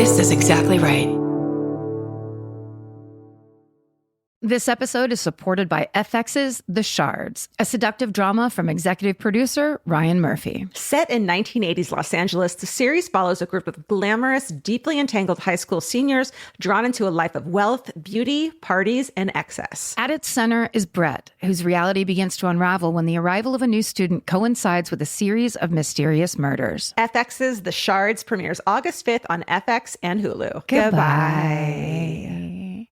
This is exactly right. This episode is supported by FX's The Shards, a seductive drama from executive producer Ryan Murphy. Set in 1980s Los Angeles, the series follows a group of glamorous, deeply entangled high school seniors drawn into a life of wealth, beauty, parties, and excess. At its center is Brett, whose reality begins to unravel when the arrival of a new student coincides with a series of mysterious murders. FX's The Shards premieres August 5th on FX and Hulu. Goodbye.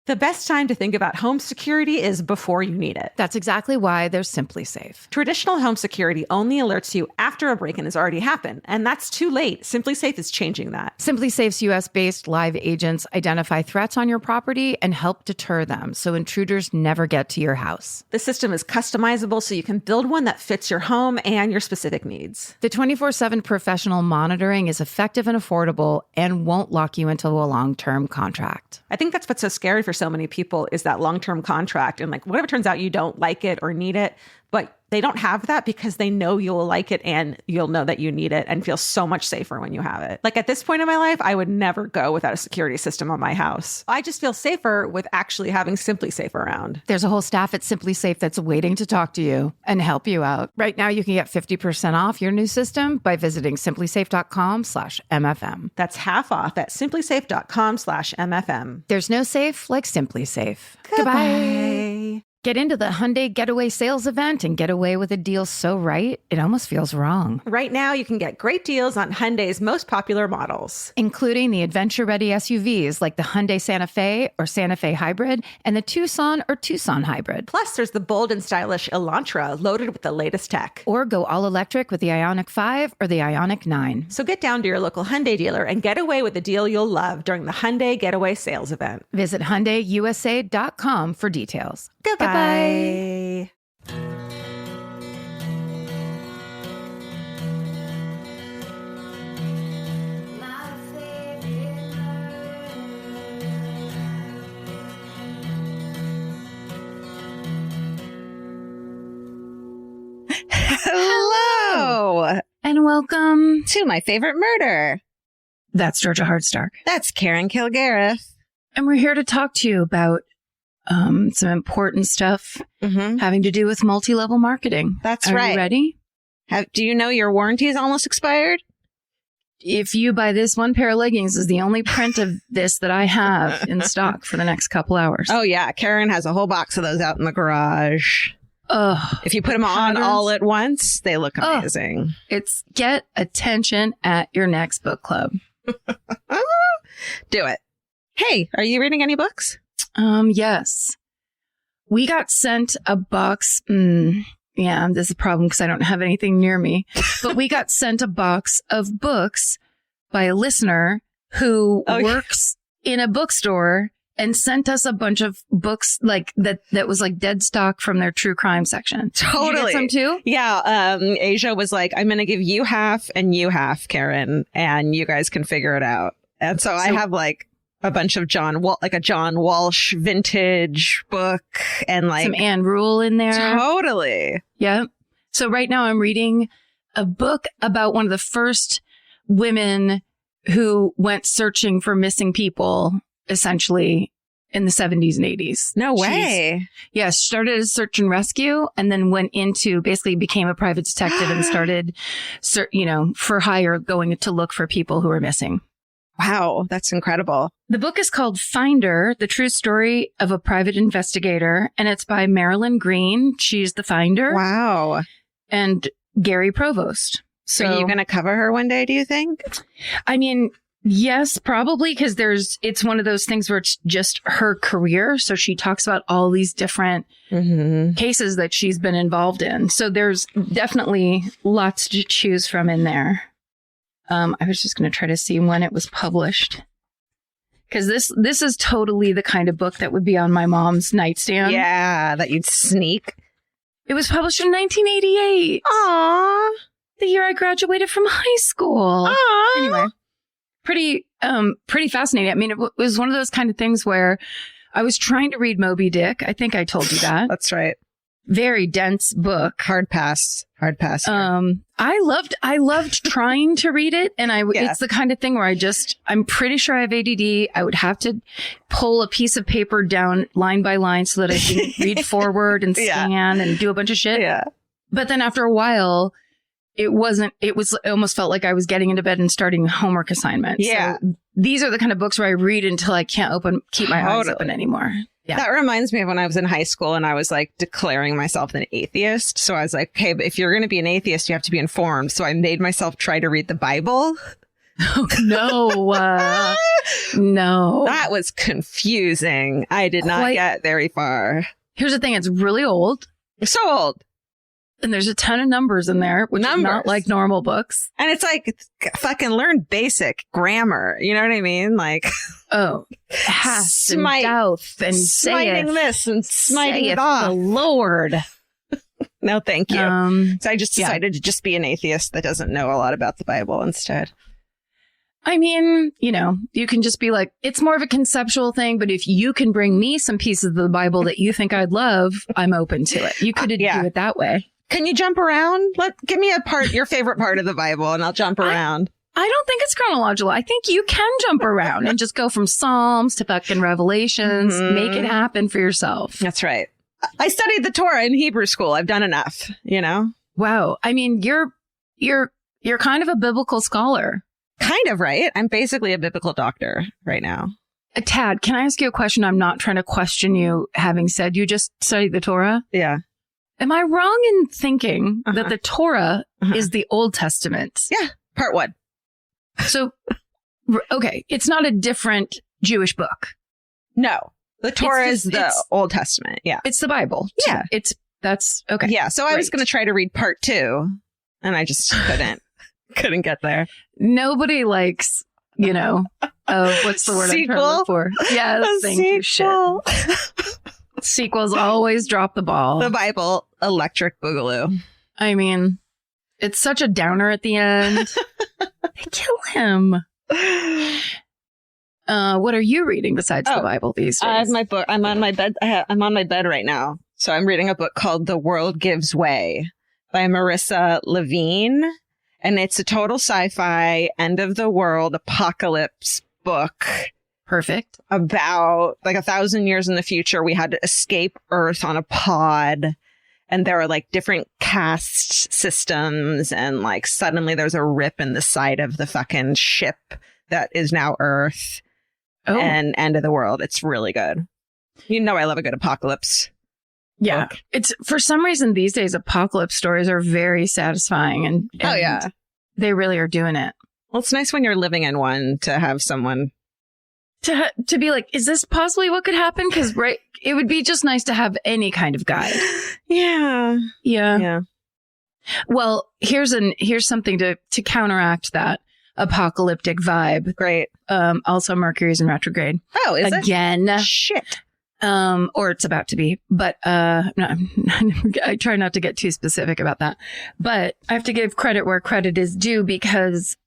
The best time to think about home security is before you need it. That's exactly why there's Simply Safe. Traditional home security only alerts you after a break-in has already happened, and that's too late. Simply Safe is changing that. Simply Safe's US-based live agents identify threats on your property and help deter them so intruders never get to your house. The system is customizable so you can build one that fits your home and your specific needs. The 24/7 professional monitoring is effective and affordable and won't lock you into a long-term contract. I think that's what's so scary for so many people is that long-term contract. And like, whatever turns out you don't like it or need it, but they don't have that because they know you'll like it and you'll know that you need it and feel so much safer when you have it. Like at this point in my life, I would never go without a security system on my house. I just feel safer with actually having Simply Safe around. There's a whole staff at Simply Safe that's waiting to talk to you and help you out. Right now, you can get 50% off your new system by visiting simplysafe.com/MFM. That's half off at simplysafe.com/MFM. There's no safe like Simply Safe. Goodbye. Get into the Hyundai Getaway Sales Event and get away with a deal so right, it almost feels wrong. Right now, you can get great deals on Hyundai's most popular models, including the adventure-ready SUVs like the Hyundai Santa Fe or Santa Fe Hybrid and the Tucson or Tucson Hybrid. Plus, there's the bold and stylish Elantra loaded with the latest tech. Or go all-electric with the Ioniq 5 or the Ioniq 9. So get down to your local Hyundai dealer and get away with a deal you'll love during the Hyundai Getaway Sales Event. Visit HyundaiUSA.com for details. Goodbye. Hello. And welcome To my favorite murder. That's Georgia Hardstark. That's Karen Kilgariff. And we're here to talk to you about some important stuff having to do with multi-level marketing. That's Are right. you ready? Do you know your warranty is almost expired? If you buy this one pair of leggings is the only print of this that I have in stock for the next couple hours. Oh, yeah. Karen has a whole box of those out in the garage. If you put them on all at once, they look amazing. It's get attention at your next book club. Do it. Hey, are you reading any books? Yes. We got sent a box. Yeah, this is a problem because I don't have anything near me. But we got sent a box of books by a listener who works in a bookstore and sent us a bunch of books like that was like dead stock from their true crime section. Totally. Did you get some too? Yeah. Asia was like, I'm going to give you half and you half, Karen, and you guys can figure it out. And so I have like a bunch of John Walsh vintage book and like some Anne Rule in there. Totally. Yeah. So right now I'm reading a book about one of the first women who went searching for missing people, essentially in the 70s and 80s. No way. Started as search and rescue and then went into basically became a private detective and started, for hire going to look for people who were missing. Wow, that's incredible. The book is called Finder, The True Story of a Private Investigator, and it's by Marilyn Green. She's the finder. Wow. And Gary Provost. So, are you going to cover her one day, do you think? I mean, yes, probably, because it's one of those things where it's just her career. So she talks about all these different cases that she's been involved in. So there's definitely lots to choose from in there. I was just going to try to see when it was published. Because this is totally the kind of book that would be on my mom's nightstand. Yeah, that you'd sneak. It was published in 1988. Aww. The year I graduated from high school. Aww. Anyway, pretty fascinating. I mean, it was one of those kind of things where I was trying to read Moby Dick. I think I told you that. That's right. very dense book. Hard pass. I loved trying to read it. And it's the kind of thing where I'm pretty sure I have ADD. I would have to pull a piece of paper down line by line so that I can read forward and scan and do a bunch of shit. Yeah. But then after a while, it almost felt like I was getting into bed and starting homework assignments. Yeah. So these are the kind of books where I read until I can't keep my eyes open anymore. Yeah. That reminds me of when I was in high school and I was like declaring myself an atheist. So I was like, okay, but if you're going to be an atheist, you have to be informed. So I made myself try to read the Bible. Oh, no. No. That was confusing. I did not get very far. Here's the thing. It's really old. So old. And there's a ton of numbers in there, which is not like normal books. And it's like, fucking learn basic grammar. You know what I mean? Like, hast and doth and smiting this and smiting it off. The Lord. No, thank you. So I just decided to just be an atheist that doesn't know a lot about the Bible instead. I mean, you can just be like, it's more of a conceptual thing, but if you can bring me some pieces of the Bible that you think I'd love, I'm open to it. You could do it that way. Can you jump around? Give me your favorite part of the Bible, and I'll jump around. I don't think it's chronological. I think you can jump around and just go from Psalms to fucking Revelations. Mm-hmm. Make it happen for yourself. That's right. I studied the Torah in Hebrew school. I've done enough, Wow. I mean, you're kind of a biblical scholar. Kind of, right? I'm basically a biblical doctor right now. Tad, can I ask you a question? I'm not trying to question you, having said you just studied the Torah. Yeah. Am I wrong in thinking that the Torah is the Old Testament? Yeah. Part 1. So, okay. It's not a different Jewish book. No. The Torah is the Old Testament. Yeah. It's the Bible. Yeah. That's okay. Yeah. So I was going to try to read part 2 and I just couldn't get there. Nobody likes, what's the word I'm trying to look for? Yes. Thank you. Shit. Sequels always drop the ball. The Bible, Electric Boogaloo. I mean, it's such a downer at the end. They kill him. What are you reading besides the Bible these days? I have my book. I'm on my bed. I'm on my bed right now. So I'm reading a book called The World Gives Way by Marissa Levine. And it's a total sci-fi end of the world apocalypse book. Perfect. About 1,000 years in the future, we had to escape Earth on a pod. And there are different caste systems. And suddenly there's a rip in the side of the fucking ship that is now Earth. Oh. And end of the world. It's really good. I love a good apocalypse. Yeah. book. It's for some reason these days, apocalypse stories are very satisfying. And oh, yeah. They really are doing it. Well, it's nice when you're living in one to have someone to be like, is this possibly what could happen? Because it would be just nice to have any kind of guide. Yeah. Well, here's something to counteract that apocalyptic vibe. Great. Also, Mercury's in retrograde. Oh, is again? It? Shit. Or it's about to be, but no, I try not to get too specific about that. But I have to give credit where credit is due, because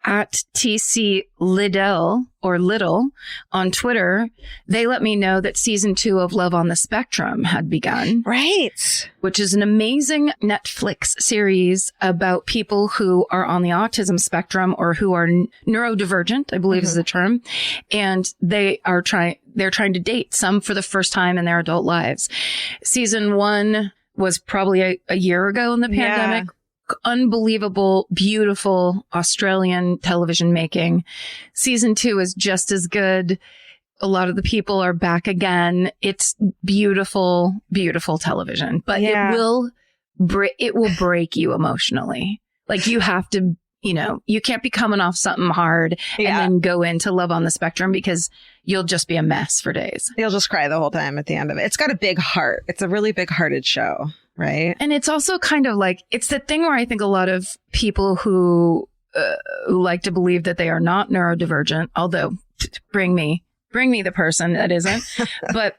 at TC Liddell or Little on Twitter, they let me know that season 2 of Love on the Spectrum had begun. Right. Which is an amazing Netflix series about people who are on the autism spectrum or who are neurodivergent, I believe is the term. And they're trying to date, some for the first time in their adult lives. Season 1 was probably a year ago in the pandemic. Yeah. Unbelievable, beautiful Australian television making. Season 2 is just as good. A lot of the people are back again. It's beautiful, beautiful television, but it will break you emotionally. You have to, you can't be coming off something hard and then go into Love on the Spectrum, because you'll just be a mess for days. You'll just cry the whole time at the end of it. It's got a big heart. It's a really big hearted show. Right. And it's also kind of it's the thing where I think a lot of people who like to believe that they are not neurodivergent, although bring me the person that isn't. But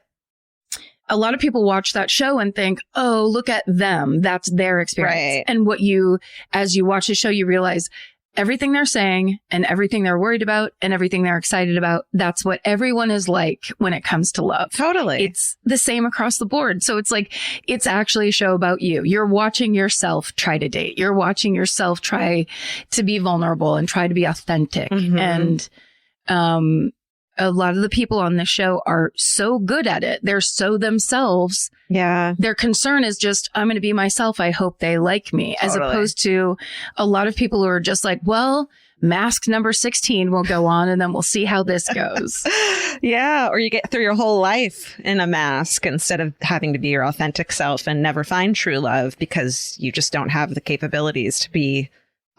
a lot of people watch that show and think, oh, look at them. That's their experience. Right. And as you watch the show, you realize everything they're saying and everything they're worried about and everything they're excited about. That's what everyone is like when it comes to love. Totally. It's the same across the board. So it's like, it's actually a show about you. You're watching yourself try to date. You're watching yourself try to be vulnerable and try to be authentic. And, a lot of the people on this show are so good at it. They're so themselves. Yeah. Their concern is just, I'm going to be myself. I hope they like me. As opposed to a lot of people who are just like, well, mask number 16 will go on and then we'll see how this goes. Yeah. Or you get through your whole life in a mask instead of having to be your authentic self and never find true love because you just don't have the capabilities to be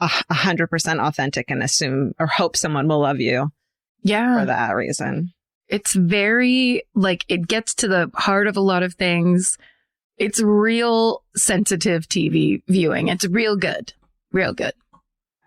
100% authentic and assume or hope someone will love you. Yeah. For that reason. It's very, like, it gets to the heart of a lot of things. It's real sensitive TV viewing. It's real good. Real good.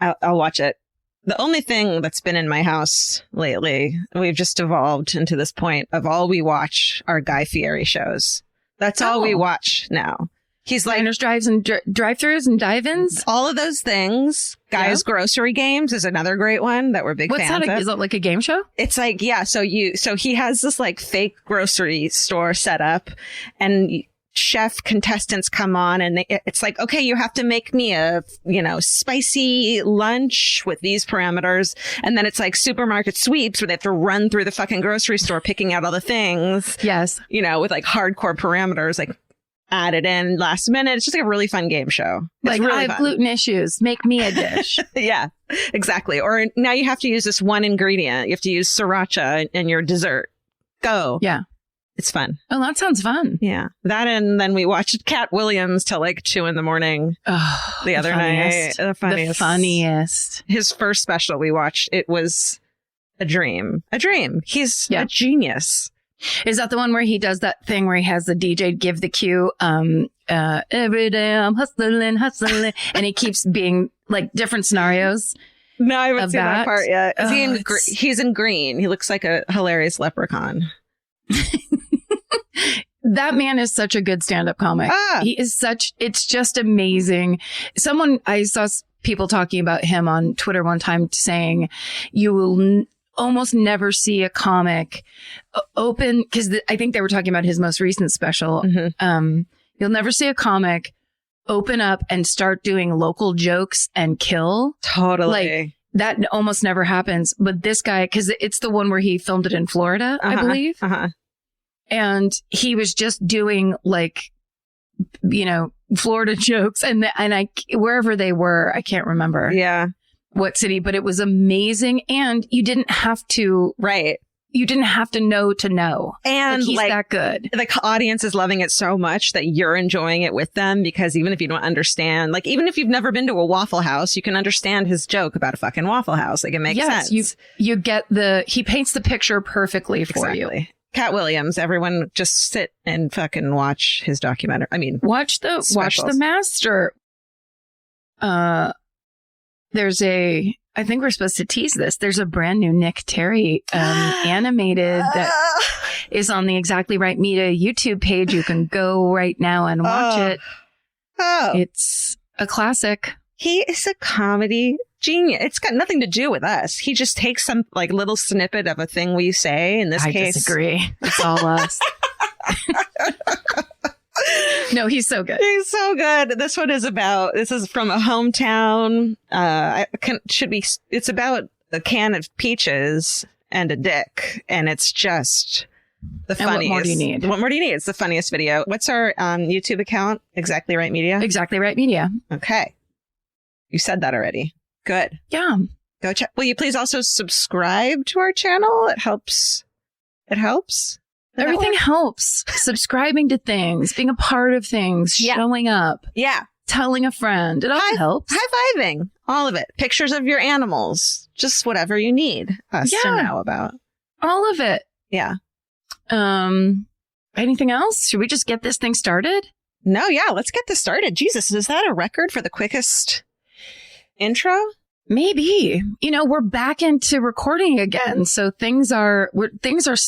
I'll watch it. The only thing that's been in my house lately, we've just evolved into this point of all we watch are Guy Fieri shows. That's all we watch now. He's like diners, drives, and drive-throughs and dive-ins. All of those things. Guy's Grocery Games is another great one that we're big fans of. Is it like a game show? It's like, yeah. So he has this like fake grocery store set up and chef contestants come on and it's like, okay, you have to make me a, spicy lunch with these parameters. And then it's like supermarket sweeps where they have to run through the fucking grocery store picking out all the things. Yes. With like hardcore parameters, like added in last minute. It's just like a really fun game show. It's really I have gluten issues. Make me a dish. Yeah, exactly. Or now you have to use this one ingredient. You have to use sriracha in your dessert. Go. Yeah. It's fun. Oh, that sounds fun. Yeah. That, and then we watched Cat Williams till like 2 a.m. the other night. The funniest. His first special we watched, it was a dream. He's a genius. Is that the one where he does that thing where he has the DJ give the cue? Every day I'm hustling, and he keeps being like different scenarios. No, I haven't seen that part yet. Oh, he's in green. He looks like a hilarious leprechaun. That man is such a good stand-up comic. He is it's just amazing. I saw people talking about him on Twitter one time saying you will almost never see a comic open, because I think they were talking about his most recent special. You'll never see a comic open up and start doing local jokes and kill. Totally. Like, that almost never happens. But this guy, because it's the one where he filmed it in Florida, I believe. And he was just doing like, Florida jokes and wherever they were, I can't remember. Yeah. What city, but it was amazing. And you didn't have to. Right. You didn't have to know to know. And he's that good. The audience is loving it so much that you're enjoying it with them, because even if you don't understand, like even if you've never been to a Waffle House, you can understand his joke about a fucking Waffle House. Like it makes sense. You get he paints the picture perfectly for you. Cat Williams, everyone just sit and fucking watch his documentary. I mean, watch the master. I think we're supposed to tease this. There's a brand new Nick Terry animated that is on the Exactly Right Media YouTube page. You can go right now and watch it. It's a classic. He is a comedy genius. It's got nothing to do with us. He just takes some like little snippet of a thing we say. In this case, I disagree. It's all us. No, he's so good. He's so good. This is from a hometown. It's about a can of peaches and a dick. And it's just the funniest. What more do you need? What more do you need? It's the funniest video. What's our YouTube account? Exactly Right Media? Exactly Right Media. Okay. You said that already. Good. Yeah. Go check. Will you please also subscribe to our channel? It helps. Everything helps. Subscribing to things, being a part of things, showing up. Yeah. Telling a friend. It all helps. High-fiving. All of it. Pictures of your animals. Just whatever you need us to know about. All of it. Yeah. Anything else? Should we just get this thing started? No, yeah. Let's get this started. Jesus, is that a record for the quickest intro? Maybe. We're back into recording again. So things are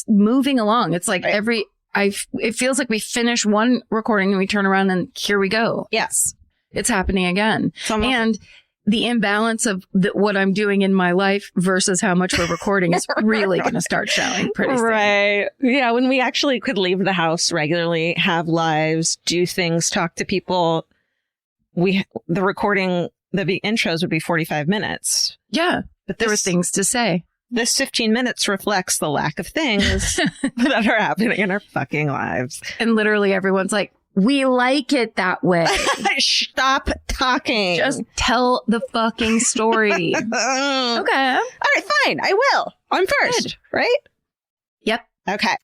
moving along. It's like it feels like we finish one recording and we turn around and here we go. Yes. It's happening again. And the imbalance of what I'm doing in my life versus how much we're recording is really going to start showing pretty soon. Right. Yeah. When we actually could leave the house regularly, have lives, do things, talk to people, the intros would be 45 minutes. Yeah. But there were things to say. This 15 minutes reflects the lack of things that are happening in our fucking lives. And literally everyone's like, we like it that way. Stop talking. Just tell the fucking story. Okay. All right, fine. I will. I'm first, Good. Right? Yep. Okay.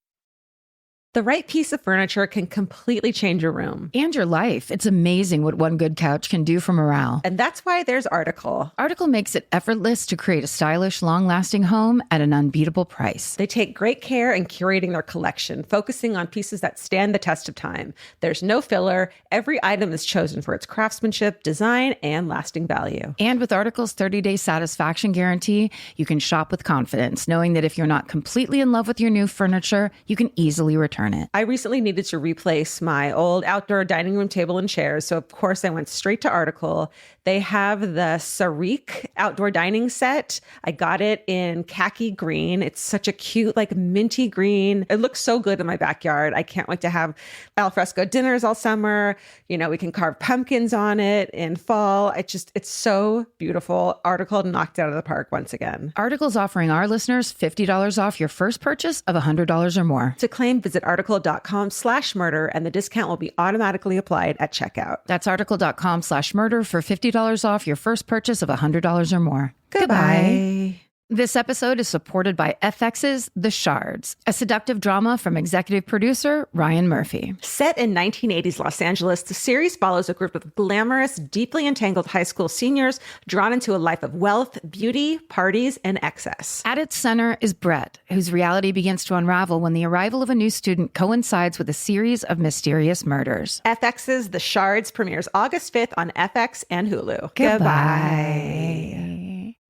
The right piece of furniture can completely change your room. And your life. It's amazing what one good couch can do for morale. And that's why there's Article. Article makes it effortless to create a stylish, long-lasting home at an unbeatable price. They take great care in curating their collection, focusing on pieces that stand the test of time. There's no filler. Every item is chosen for its craftsmanship, design, and lasting value. And with Article's 30-day satisfaction guarantee, you can shop with confidence, knowing that if you're not completely in love with your new furniture, you can easily return it. I recently needed to replace my old outdoor dining room table and chairs, so of course I went straight to Article. They have the Sarik outdoor dining set. I got it in khaki green. It's such a cute, like minty green. It looks so good in my backyard. I can't wait to have alfresco dinners all summer. You know, we can carve pumpkins on it in fall. It's so beautiful. Article knocked it out of the park once again. Article's offering our listeners $50 off your first purchase of $100 or more. To claim, visit article.com/murder, and the discount will be automatically applied at checkout. That's article.com/murder for $50 off your first purchase of $100 or more. Goodbye. This episode is supported by FX's The Shards, a seductive drama from executive producer Ryan Murphy. Set in 1980s Los Angeles, the series follows a group of glamorous, deeply entangled high school seniors drawn into a life of wealth, beauty, parties, and excess. At its center is Brett, whose reality begins to unravel when the arrival of a new student coincides with a series of mysterious murders. FX's The Shards premieres August 5th on FX and Hulu. Goodbye.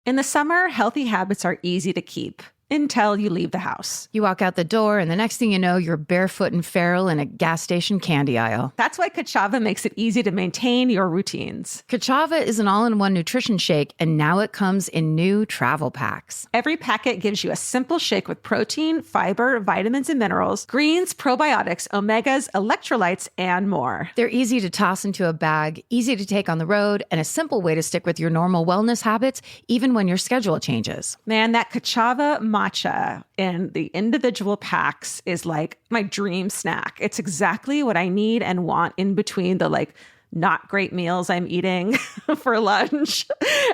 In the summer, healthy habits are easy to keep until you leave the house. You walk out the door, and the next thing you know, you're barefoot and feral in a gas station candy aisle. That's why Kachava makes it easy to maintain your routines. Kachava is an all-in-one nutrition shake, and now it comes in new travel packs. Every packet gives you a simple shake with protein, fiber, vitamins and minerals, greens, probiotics, omegas, electrolytes, and more. They're easy to toss into a bag, easy to take on the road, and a simple way to stick with your normal wellness habits, even when your schedule changes. Man, that Kachava matcha in the individual packs is like my dream snack. It's exactly what I need and want in between the not great meals I'm eating for lunch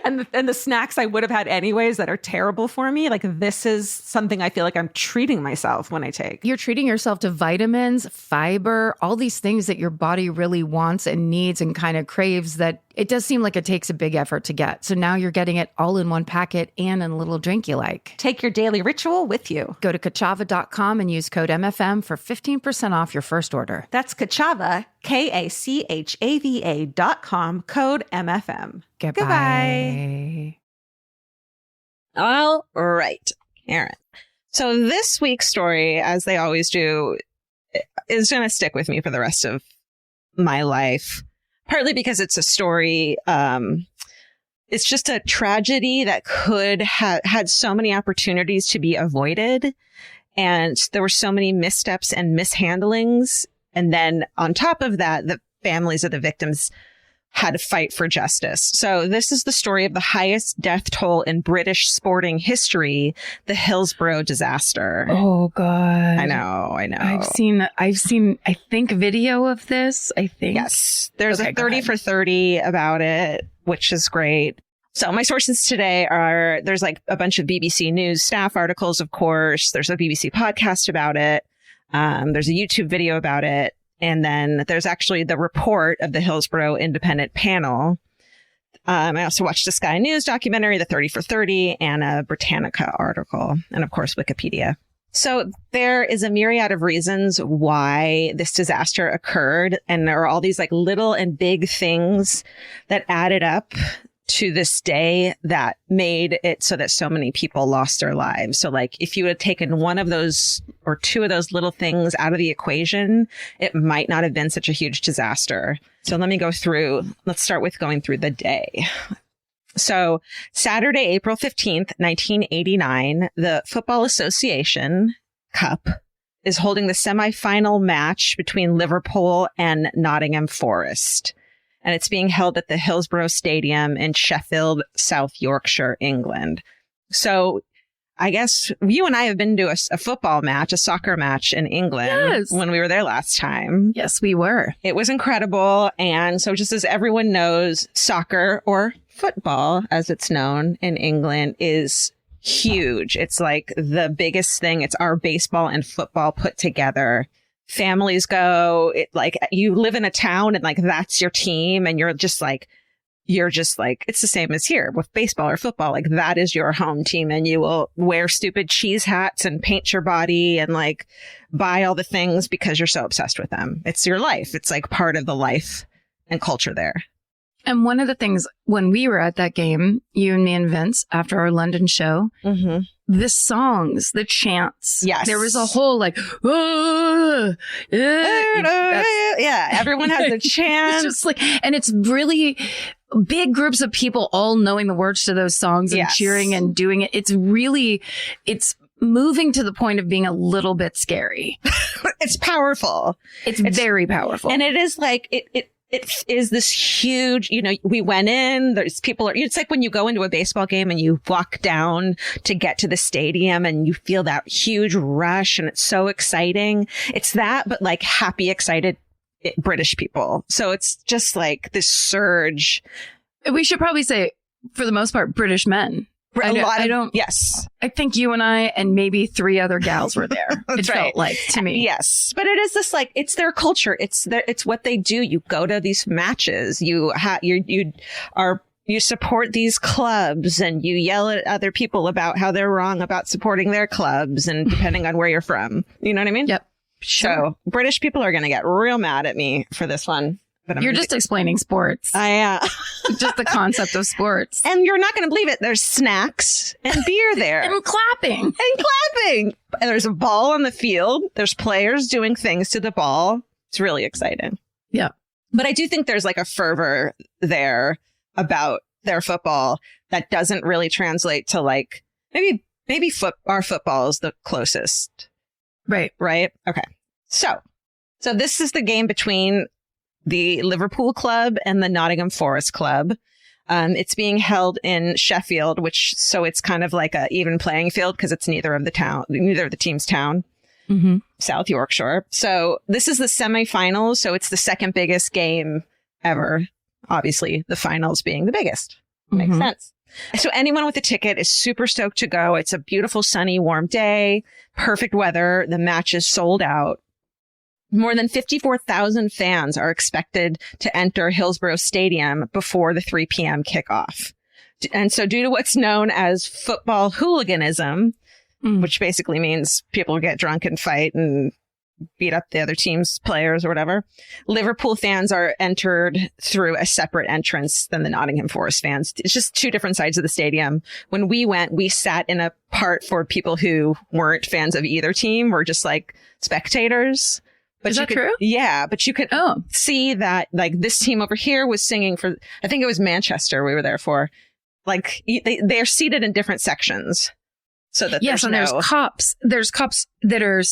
and the snacks I would have had anyways that are terrible for me. Like, this is something I feel like I'm treating myself when I take. You're treating yourself to vitamins, fiber, all these things that your body really wants and needs and kind of craves that it does seem like it takes a big effort to get. So now you're getting it all in one packet and in a little drink you like. Take your daily ritual with you. Go to Kachava.com and use code MFM for 15% off your first order. That's Kachava, KACHAVA.com, code MFM. Goodbye. All right, Karen. So this week's story, as they always do, is going to stick with me for the rest of my life. Partly because it's a story, it's just a tragedy that could have had so many opportunities to be avoided. And there were so many missteps and mishandlings. And then on top of that, the families of the victims had to fight for justice. So this is the story of the highest death toll in British sporting history, the Hillsborough disaster. Oh, God. I know. I've seen, I think, video of this, I think. Yes. There's a 30 for 30 about it, which is great. So my sources today are, there's like a bunch of BBC News staff articles, of course. There's a BBC podcast about it. There's a YouTube video about it. And then there's actually the report of the Hillsborough Independent Panel. I also watched a Sky News documentary, the 30 for 30, and a Britannica article, and of course, Wikipedia. So there is a myriad of reasons why this disaster occurred. And there are all these like little and big things that added up to this day that made it so that so many people lost their lives. So like if you had taken one of those or two of those little things out of the equation, it might not have been such a huge disaster. So let me go through. Let's start with going through the day. So Saturday, April 15th, 1989, the Football Association Cup is holding the semifinal match between Liverpool and Nottingham Forest. And it's being held at the Hillsborough Stadium in Sheffield, South Yorkshire, England. So I guess you and I have been to a football match, a soccer match in England when we were there last time. Yes, we were. It was incredible. And so just as everyone knows, soccer, or football as it's known in England, is huge. It's like the biggest thing. It's our baseball and football put together. Families go, you live in a town and like that's your team, and you're just like, it's the same as here with baseball or football. Like that is your home team, and you will wear stupid cheese hats and paint your body and like buy all the things because you're so obsessed with them. It's your life. It's like part of the life and culture there. And one of the things when we were at that game, you and me and Vince, after our London show, the songs, the chants. Yes. There was a whole like, yeah, everyone has a chant. It's just like, and it's really big groups of people all knowing the words to those songs and cheering and doing it. It's moving to the point of being a little bit scary. It's powerful. It's very powerful. And it is like, it is this huge, we went in, there's people, it's like when you go into a baseball game and you walk down to get to the stadium and you feel that huge rush and it's so exciting. It's that, but like happy, excited British people. So it's just like this surge. We should probably say, for the most part, British men. Yes. I think you and I and maybe 3 other gals were there. It felt like to me. Yes. But it is this like, it's their culture. It's what they do. You go to these matches. You support these clubs and you yell at other people about how they're wrong about supporting their clubs and depending on where you're from. You know what I mean? Yep. Sure. So British people are going to get real mad at me for this one. But you're just explaining sports. Just the concept of sports. And you're not going to believe it. There's snacks and beer there. And clapping. And there's a ball on the field. There's players doing things to the ball. It's really exciting. Yeah. But I do think there's like a fervor there about their football that doesn't really translate to like, maybe our football is the closest. Right. Right. Okay. So this is the game between the Liverpool club and the Nottingham Forest club. It's being held in Sheffield, so it's kind of like a even playing field because it's neither of the team's town, South Yorkshire. So this is the semifinals. So it's the second biggest game ever. Obviously, the finals being the biggest. Makes sense. So anyone with a ticket is super stoked to go. It's a beautiful, sunny, warm day, perfect weather. The match is sold out. More than 54,000 fans are expected to enter Hillsborough Stadium before the 3 p.m. kickoff. And so due to what's known as football hooliganism, which basically means people get drunk and fight and beat up the other team's players or whatever, Liverpool fans are entered through a separate entrance than the Nottingham Forest fans. It's just 2 different sides of the stadium. When we went, we sat in a part for people who weren't fans of either team, or just like spectators. But is that true? Yeah, but you could see that like this team over here was singing for, I think it was Manchester we were there for. Like they're seated in different sections. So that there's cops. There's cops that are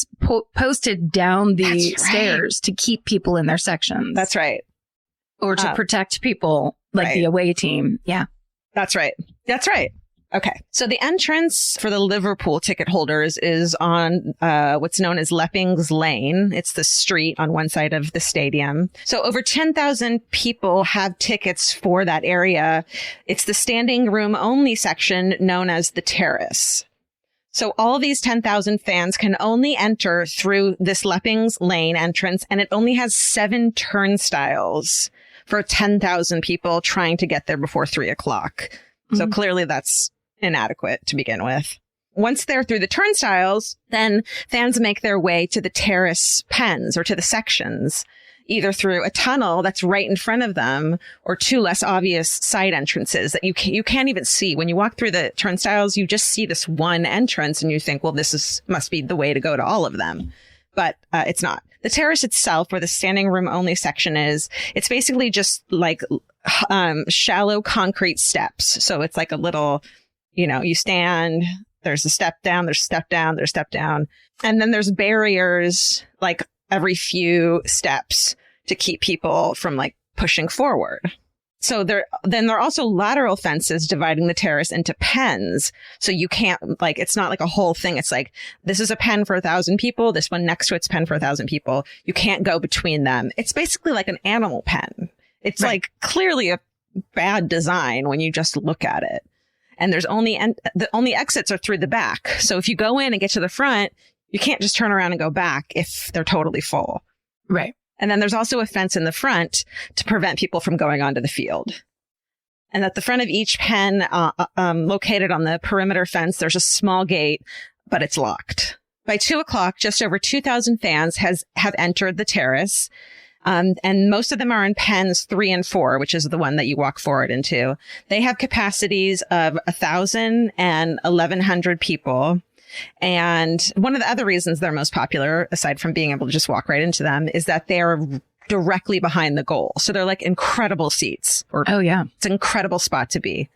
posted down the stairs to keep people in their sections. That's right. Or to protect people like the away team. Yeah. That's right. Okay. So the entrance for the Liverpool ticket holders is on what's known as Leppings Lane. It's the street on one side of the stadium. So over 10,000 people have tickets for that area. It's the standing room only section known as the Terrace. So all these 10,000 fans can only enter through this Leppings Lane entrance, and it only has 7 turnstiles for 10,000 people trying to get there before 3 o'clock. So clearly that's inadequate to begin with. Once they're through the turnstiles, then fans make their way to the terrace pens or to the sections, either through a tunnel that's right in front of them or 2 less obvious side entrances that you can't even see. When you walk through the turnstiles, you just see this one entrance and you think, well, must be the way to go to all of them. but it's not. The terrace itself, where the standing room only section is, it's basically just like shallow concrete steps. So it's like a little, you stand, there's a step down, there's a step down, there's a step down. And then there's barriers like every few steps to keep people from like pushing forward. So there are also lateral fences dividing the terrace into pens. So you can't it's not like a whole thing. It's like, this is a pen for 1,000 people. This one next to it's pen for 1,000 people. You can't go between them. It's basically like an animal pen. It's like clearly a bad design when you just look at it. And the only exits are through the back. So if you go in and get to the front, you can't just turn around and go back if they're totally full. Right. And then there's also a fence in the front to prevent people from going onto the field. And at the front of each pen, located on the perimeter fence, there's a small gate, but it's locked. By 2:00, just over 2,000 fans have entered the terrace. And most of them are in pens 3 and 4, which is the one that you walk forward into. They have capacities of 1,000 and 1,100 people. And one of the other reasons they're most popular, aside from being able to just walk right into them, is that they're directly behind the goal. So they're like incredible seats. Oh, yeah. It's an incredible spot to be.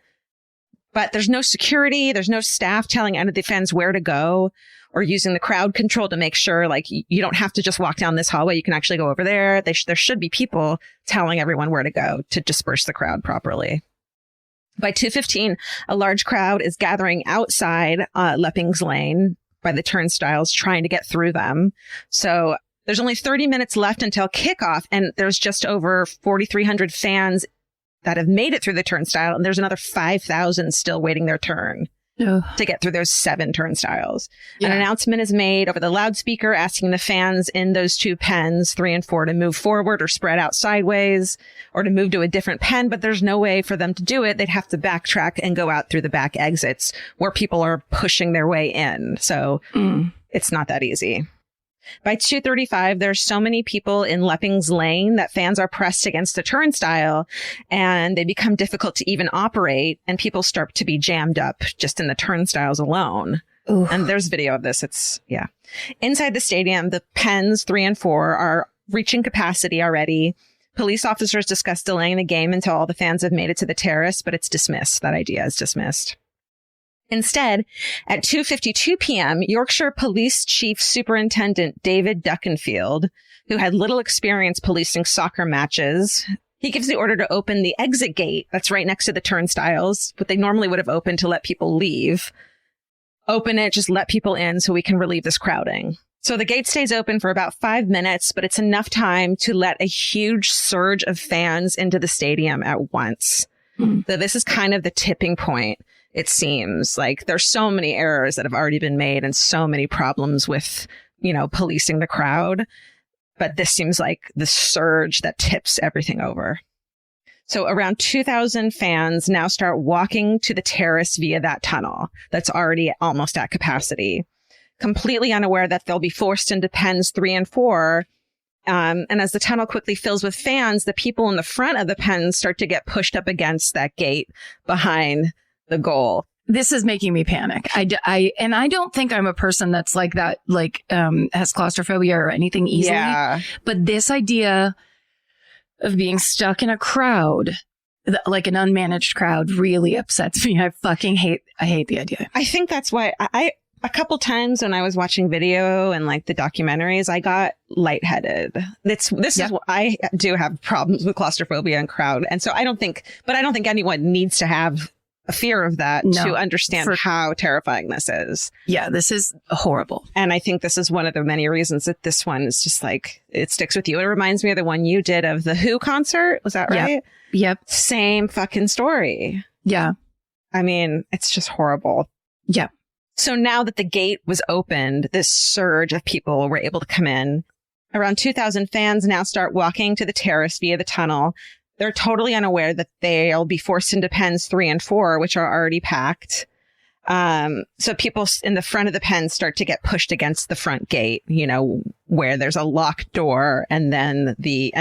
But there's no security. There's no staff telling any of the fans where to go or using the crowd control to make sure like you don't have to just walk down this hallway. You can actually go over there. There should be people telling everyone where to go to disperse the crowd properly. By 2:15, a large crowd is gathering outside Leppings Lane by the turnstiles, trying to get through them. So there's only 30 minutes left until kickoff, and there's just over 4,300 fans that have made it through the turnstile, and there's another 5,000 still waiting their turn to get through those 7 turnstiles. Yeah. An announcement is made over the loudspeaker asking the fans in those 2 pens, 3 and 4, to move forward or spread out sideways or to move to a different pen, but there's no way for them to do it. They'd have to backtrack and go out through the back exits where people are pushing their way in. So it's not that easy. By 2:35, there's so many people in Leppings Lane that fans are pressed against the turnstile and they become difficult to even operate, and people start to be jammed up just in the turnstiles alone. Ooh. And there's video of this. Inside the stadium, the pens 3 and 4 are reaching capacity already. Police officers discuss delaying the game until all the fans have made it to the terrace, but it's dismissed. That idea is dismissed. Instead, at 2:52 p.m., Yorkshire Police Chief Superintendent David Duckenfield, who had little experience policing soccer matches, he gives the order to open the exit gate that's right next to the turnstiles, what they normally would have opened to let people leave. Open it, just let people in so we can relieve this crowding. So the gate stays open for about 5 minutes, but it's enough time to let a huge surge of fans into the stadium at once. So this is kind of the tipping point. It seems like there's so many errors that have already been made and so many problems with, policing the crowd. But this seems like the surge that tips everything over. So around 2,000 fans now start walking to the terrace via that tunnel that's already almost at capacity, completely unaware that they'll be forced into pens 3 and 4. And as the tunnel quickly fills with fans, the people in the front of the pens start to get pushed up against that gate behind the goal. This is making me panic. I don't think I'm a person that's like that, has claustrophobia or anything easily. Yeah. But this idea of being stuck in a crowd, like an unmanaged crowd, really upsets me. I hate the idea. I think that's why a couple times when I was watching video and the documentaries, I got lightheaded. This is what I do have problems with claustrophobia and crowd. And so I don't think anyone needs to have a fear of that to understand how terrifying this is. Yeah, this is horrible. And I think this is one of the many reasons that this one is just it sticks with you. It reminds me of the one you did of the Who concert. Was that right? Yep. Same fucking story. Yeah. I mean, it's just horrible. Yeah. So now that the gate was opened, this surge of people were able to come in. Around 2,000 fans now start walking to the terrace via the tunnel. They're totally unaware that they'll be forced into pens 3 and 4, which are already packed. So people in the front of the pens start to get pushed against the front gate, where there's a locked door, and then the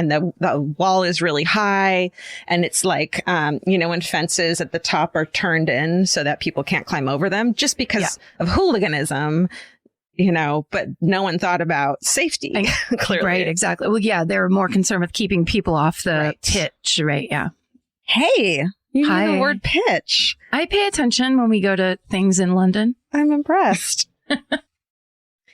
wall is really high, and it's when fences at the top are turned in so that people can't climb over them just because of hooliganism. but no one thought about safety, clearly. Right, exactly. Well, yeah, they're more concerned with keeping people off the pitch, right? Yeah. Hey, you Hi. know the word pitch. I pay attention when we go to things in London. I'm impressed.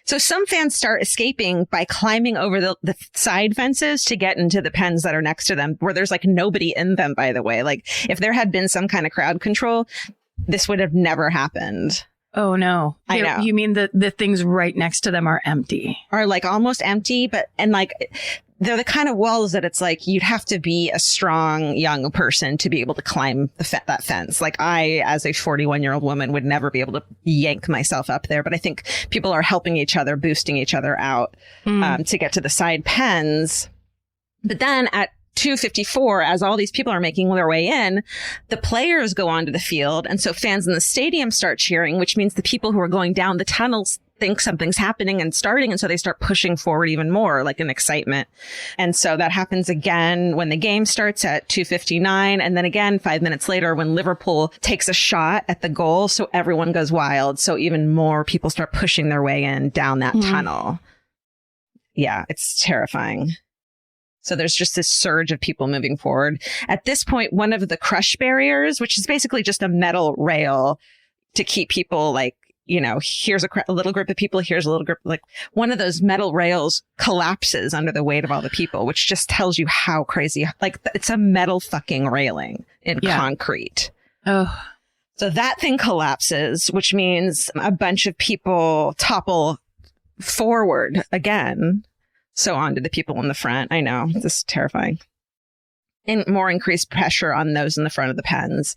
So some fans start escaping by climbing over the side fences to get into the pens that are next to them, where there's like nobody in them, by the way. Like if there had been some kind of crowd control, this would have never happened. Oh, no. I know. You mean the things right next to them are empty? Are like almost empty, and like they're the kind of walls that it's like you'd have to be a strong young person to be able to climb that fence. Like I, as a 41-year-old woman, would never be able to yank myself up there. But I think people are helping each other, boosting each other out to get to the side pens. But then at 2:54, as all these people are making their way in, the players go onto the field. And so fans in the stadium start cheering, which means the people who are going down the tunnels think something's happening and starting. And so they start pushing forward even more, like in excitement. And so that happens again when the game starts at 2:59. And then again, 5 minutes later, when Liverpool takes a shot at the goal. So everyone goes wild. So even more people start pushing their way in down that tunnel. Yeah, it's terrifying. So there's just this surge of people moving forward. At this point, one of the crush barriers, which is basically just a metal rail to keep people like, here's a little group of people, here's a little group, like one of those metal rails collapses under the weight of all the people, which just tells you how crazy, like it's a metal fucking railing in concrete. Oh. So that thing collapses, which means a bunch of people topple forward again. So on to the people in the front. I know, this is terrifying. And more increased pressure on those in the front of the pens.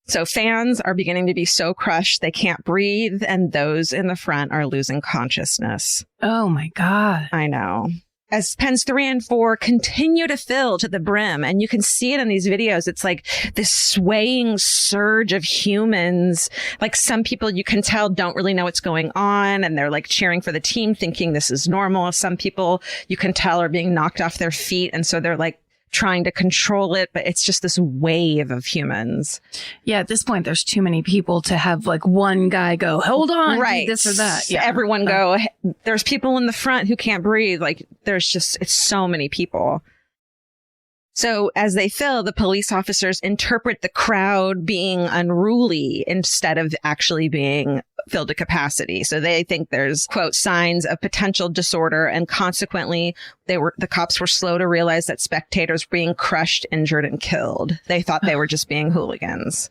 So fans are beginning to be so crushed they can't breathe, and those in the front are losing consciousness. Oh my God. I know. As pens 3 and 4 continue to fill to the brim, and you can see it in these videos, it's like this swaying surge of humans. Like some people you can tell don't really know what's going on, and they're like cheering for the team, thinking this is normal. Some people you can tell are being knocked off their feet, and so they're like trying to control it, but it's just this wave of humans. Yeah, at this point, there's too many people to have like one guy go, hold on, right, this or that. Yeah. Everyone go, there's people in the front who can't breathe. Like there's just, it's so many people. So as they fill, the police officers interpret the crowd being unruly instead of actually being filled to capacity. So they think there's, quote, signs of potential disorder, and consequently, the cops were slow to realize that spectators were being crushed, injured, and killed. They thought they were just being hooligans.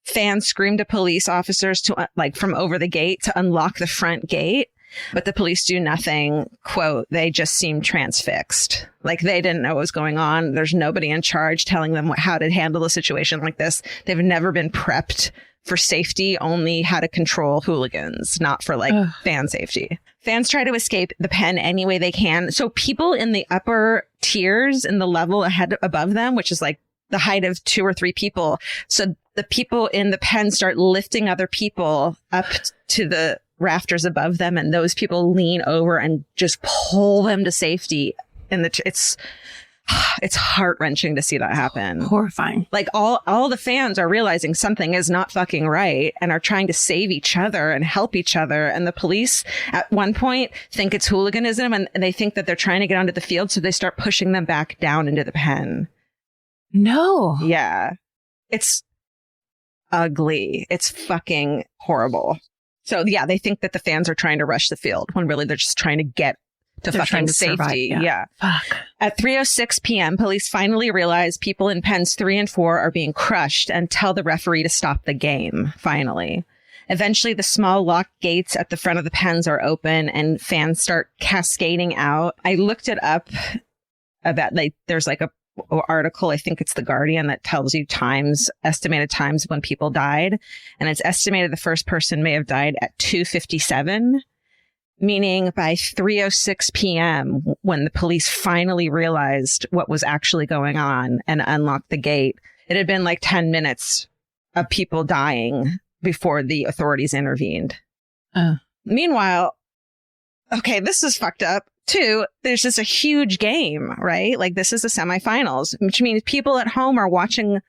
Fans screamed to police officers to from over the gate to unlock the front gate. But the police do nothing. Quote, they just seem transfixed. Like they didn't know what was going on. There's nobody in charge telling them how to handle a situation like this. They've never been prepped for safety, only how to control hooligans, not for fan safety. Fans try to escape the pen any way they can. So people in the upper tiers in the level above them, which is like the height of 2 or 3 people. So the people in the pen start lifting other people up to the rafters above them, and those people lean over and just pull them to safety. And it's heart-wrenching to see that happen. Horrifying. Like all the fans are realizing something is not fucking right and are trying to save each other and help each other. And the police at one point think it's hooliganism, and they think that they're trying to get onto the field, so they start pushing them back down into the pen. No. Yeah. It's ugly. It's fucking horrible. So, yeah, they think that the fans are trying to rush the field when really they're just trying to get to fucking safety. Yeah. Fuck. At 3:06 p.m., police finally realize people in pens 3 and 4 are being crushed and tell the referee to stop the game, finally. Eventually, the small locked gates at the front of the pens are open and fans start cascading out. I looked it up about there's like a article, I think it's The Guardian, that tells you estimated times when people died. And it's estimated the first person may have died at 2:57, meaning by 3:06 p.m., when the police finally realized what was actually going on and unlocked the gate, it had been like 10 minutes of people dying before the authorities intervened. Meanwhile, okay, this is fucked up. 2, there's just a huge game, right? Like this is the semifinals, which means people at home are watching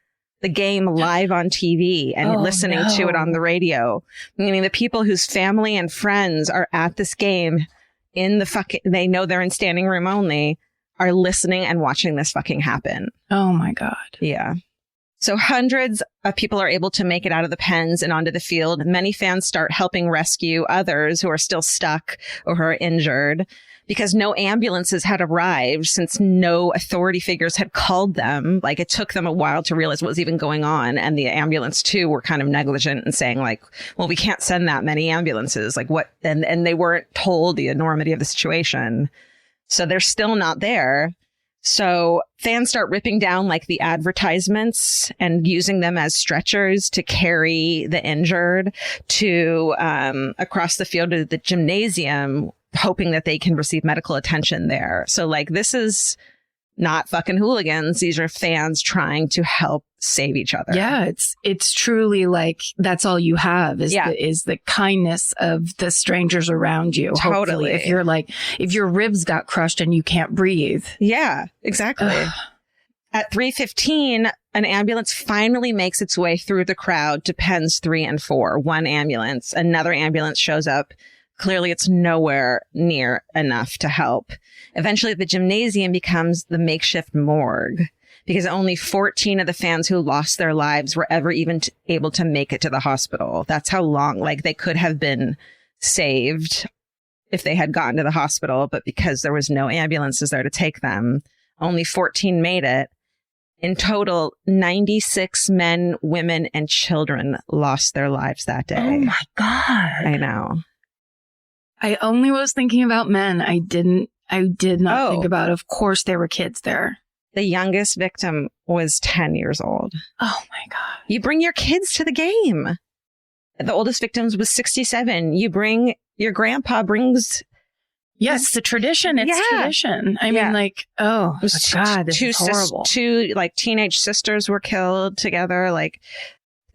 the game live on TV and listening to it on the radio. Meaning the people whose family and friends are at this game they know they're in standing room only, are listening and watching this fucking happen. Oh my God. Yeah. So hundreds of people are able to make it out of the pens and onto the field. Many fans start helping rescue others who are still stuck or who are injured because no ambulances had arrived since no authority figures had called them. Like, it took them a while to realize what was even going on. And the ambulance too were kind of negligent and saying like, well, we can't send that many ambulances. Like what? And they weren't told the enormity of the situation. So they're still not there. So fans start ripping down like the advertisements and using them as stretchers to carry the injured to across the field to the gymnasium, hoping that they can receive medical attention there. So like, this is not fucking hooligans. These are fans trying to help save each other. Yeah, it's truly like that's all you have is the kindness of the strangers around you. Totally. Hopefully. If your ribs got crushed and you can't breathe. Yeah, exactly. At 3:15, an ambulance finally makes its way through the crowd to pens 3 and 4. One ambulance, another ambulance shows up. Clearly, it's nowhere near enough to help. Eventually, the gymnasium becomes the makeshift morgue because only 14 of the fans who lost their lives were ever even able to make it to the hospital. That's how long, like, they could have been saved if they had gotten to the hospital. But because there was no ambulances there to take them, only 14 made it. In total, 96 men, women, and children lost their lives that day. Oh, my God. I know. I only was thinking about men. I did not think about, of course, there were kids there. The youngest victim was 10 years old. Oh, my God. You bring your kids to the game. The oldest victim was 67. Your grandpa brings... Yes, the tradition. It's tradition. I mean, like, oh, God, this is horrible. Two, like, teenage sisters were killed together. Like,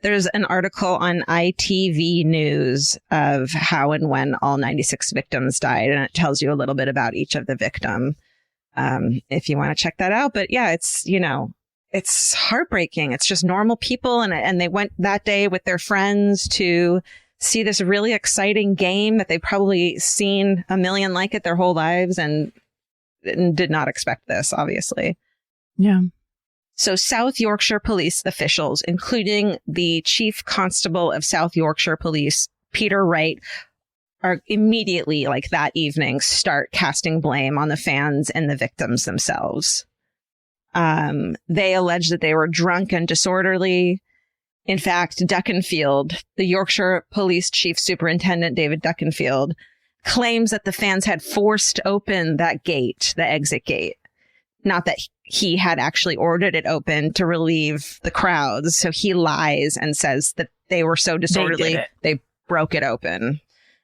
there's an article on ITV News of how and when all 96 victims died, and it tells you a little bit about each of the victim. If you want to check that out. But yeah, it's, it's heartbreaking. It's just normal people. And they went that day with their friends to see this really exciting game that they've probably seen a million like it their whole lives and did not expect this, obviously. Yeah. So South Yorkshire police officials, including the chief constable of South Yorkshire Police, Peter Wright, are immediately, like that evening, start casting blame on the fans and the victims themselves. They allege that they were drunk and disorderly. In fact, Duckenfield, the Yorkshire Police Chief Superintendent David Duckenfield, claims that the fans had forced open that gate, the exit gate. Not that he had actually ordered it open to relieve the crowds. So he lies and says that they were so disorderly, they broke it open.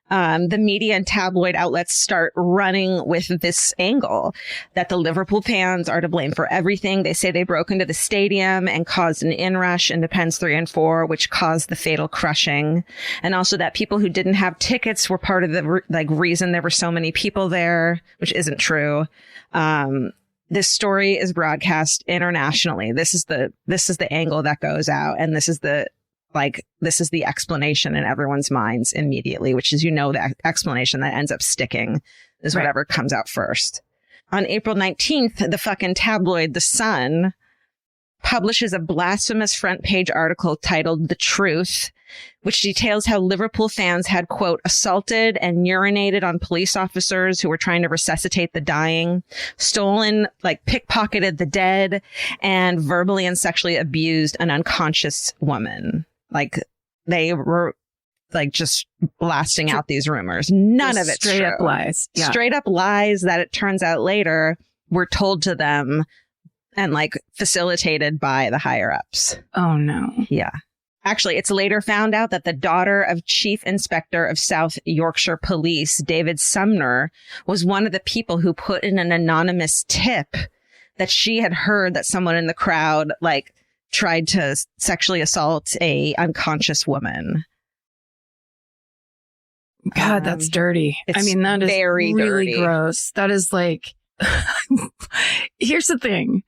The media and tabloid outlets start running with this angle that the Liverpool fans are to blame for everything. They say they broke into the stadium and caused an inrush into pens 3 and 4, which caused the fatal crushing. And also that people who didn't have tickets were part of the reason there were so many people there, which isn't true. This story is broadcast internationally. This is the angle that goes out, and this is the explanation in everyone's minds immediately, which is, the explanation that ends up sticking is whatever comes out first. On April 19th, the fucking tabloid The Sun publishes a blasphemous front page article titled The Truth, which details how Liverpool fans had, quote, assaulted and urinated on police officers who were trying to resuscitate the dying, stolen, pickpocketed the dead, and verbally and sexually abused an unconscious woman. They were just blasting out these rumors. None of it's straight true. Up lies. Yeah. Straight up lies that it turns out later were told to them and facilitated by the higher ups. Oh, no. Yeah. Actually, it's later found out that the daughter of Chief Inspector of South Yorkshire Police, David Sumner, was one of the people who put in an anonymous tip that she had heard that someone in the crowd, tried to sexually assault a unconscious woman. God, that's dirty. I mean, that is very really dirty. Gross. That is here's the thing.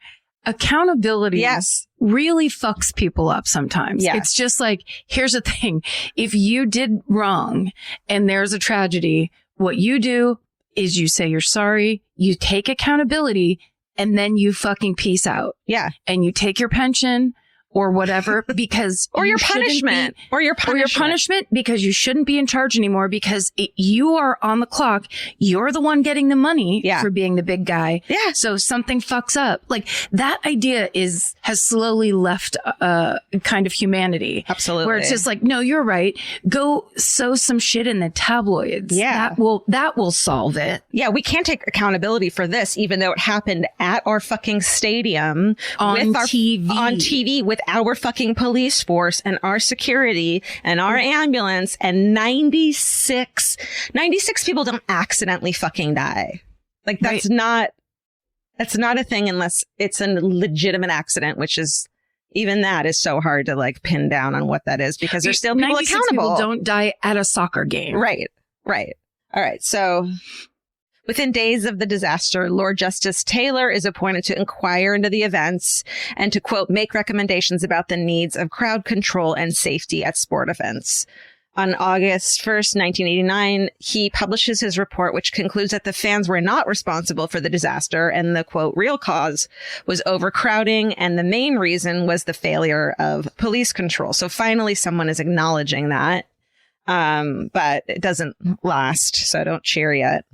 accountability Yes. really fucks people up sometimes. Yeah. It's just like, here's the thing. If you did wrong and there's a tragedy, what you do is you say you're sorry, you take accountability, and then you fucking peace out. Yeah. And you take your pension or whatever because Or you your shouldn't punishment. be- Or your punishment. because you shouldn't be in charge anymore because you are on the clock. You're the one getting the money Yeah. for being the big guy. Yeah. So something fucks up. Like that idea has slowly left kind of humanity. Absolutely. Where it's just like, no, you're right. Go sow some shit in the tabloids. Yeah. That will solve it. Yeah, we can't take accountability for this, even though it happened at our fucking stadium On TV. On TV with our fucking police force and our security and our ambulance, and 96 people don't accidentally fucking die. Like that's not a thing unless it's a legitimate accident, which is even that is so hard to like pin down on what that is because there's still people 96 accountable. People don't die at a soccer game. Right. All right. So within days of the disaster, Lord Justice Taylor is appointed to inquire into the events and to, quote, make recommendations about the needs of crowd control and safety at sport events. On August 1st, 1989, he publishes his report, which concludes that the fans were not responsible for the disaster and the, quote, real cause was overcrowding. And the main reason was the failure of police control. So finally, someone is acknowledging that. But it doesn't last, so don't cheer yet.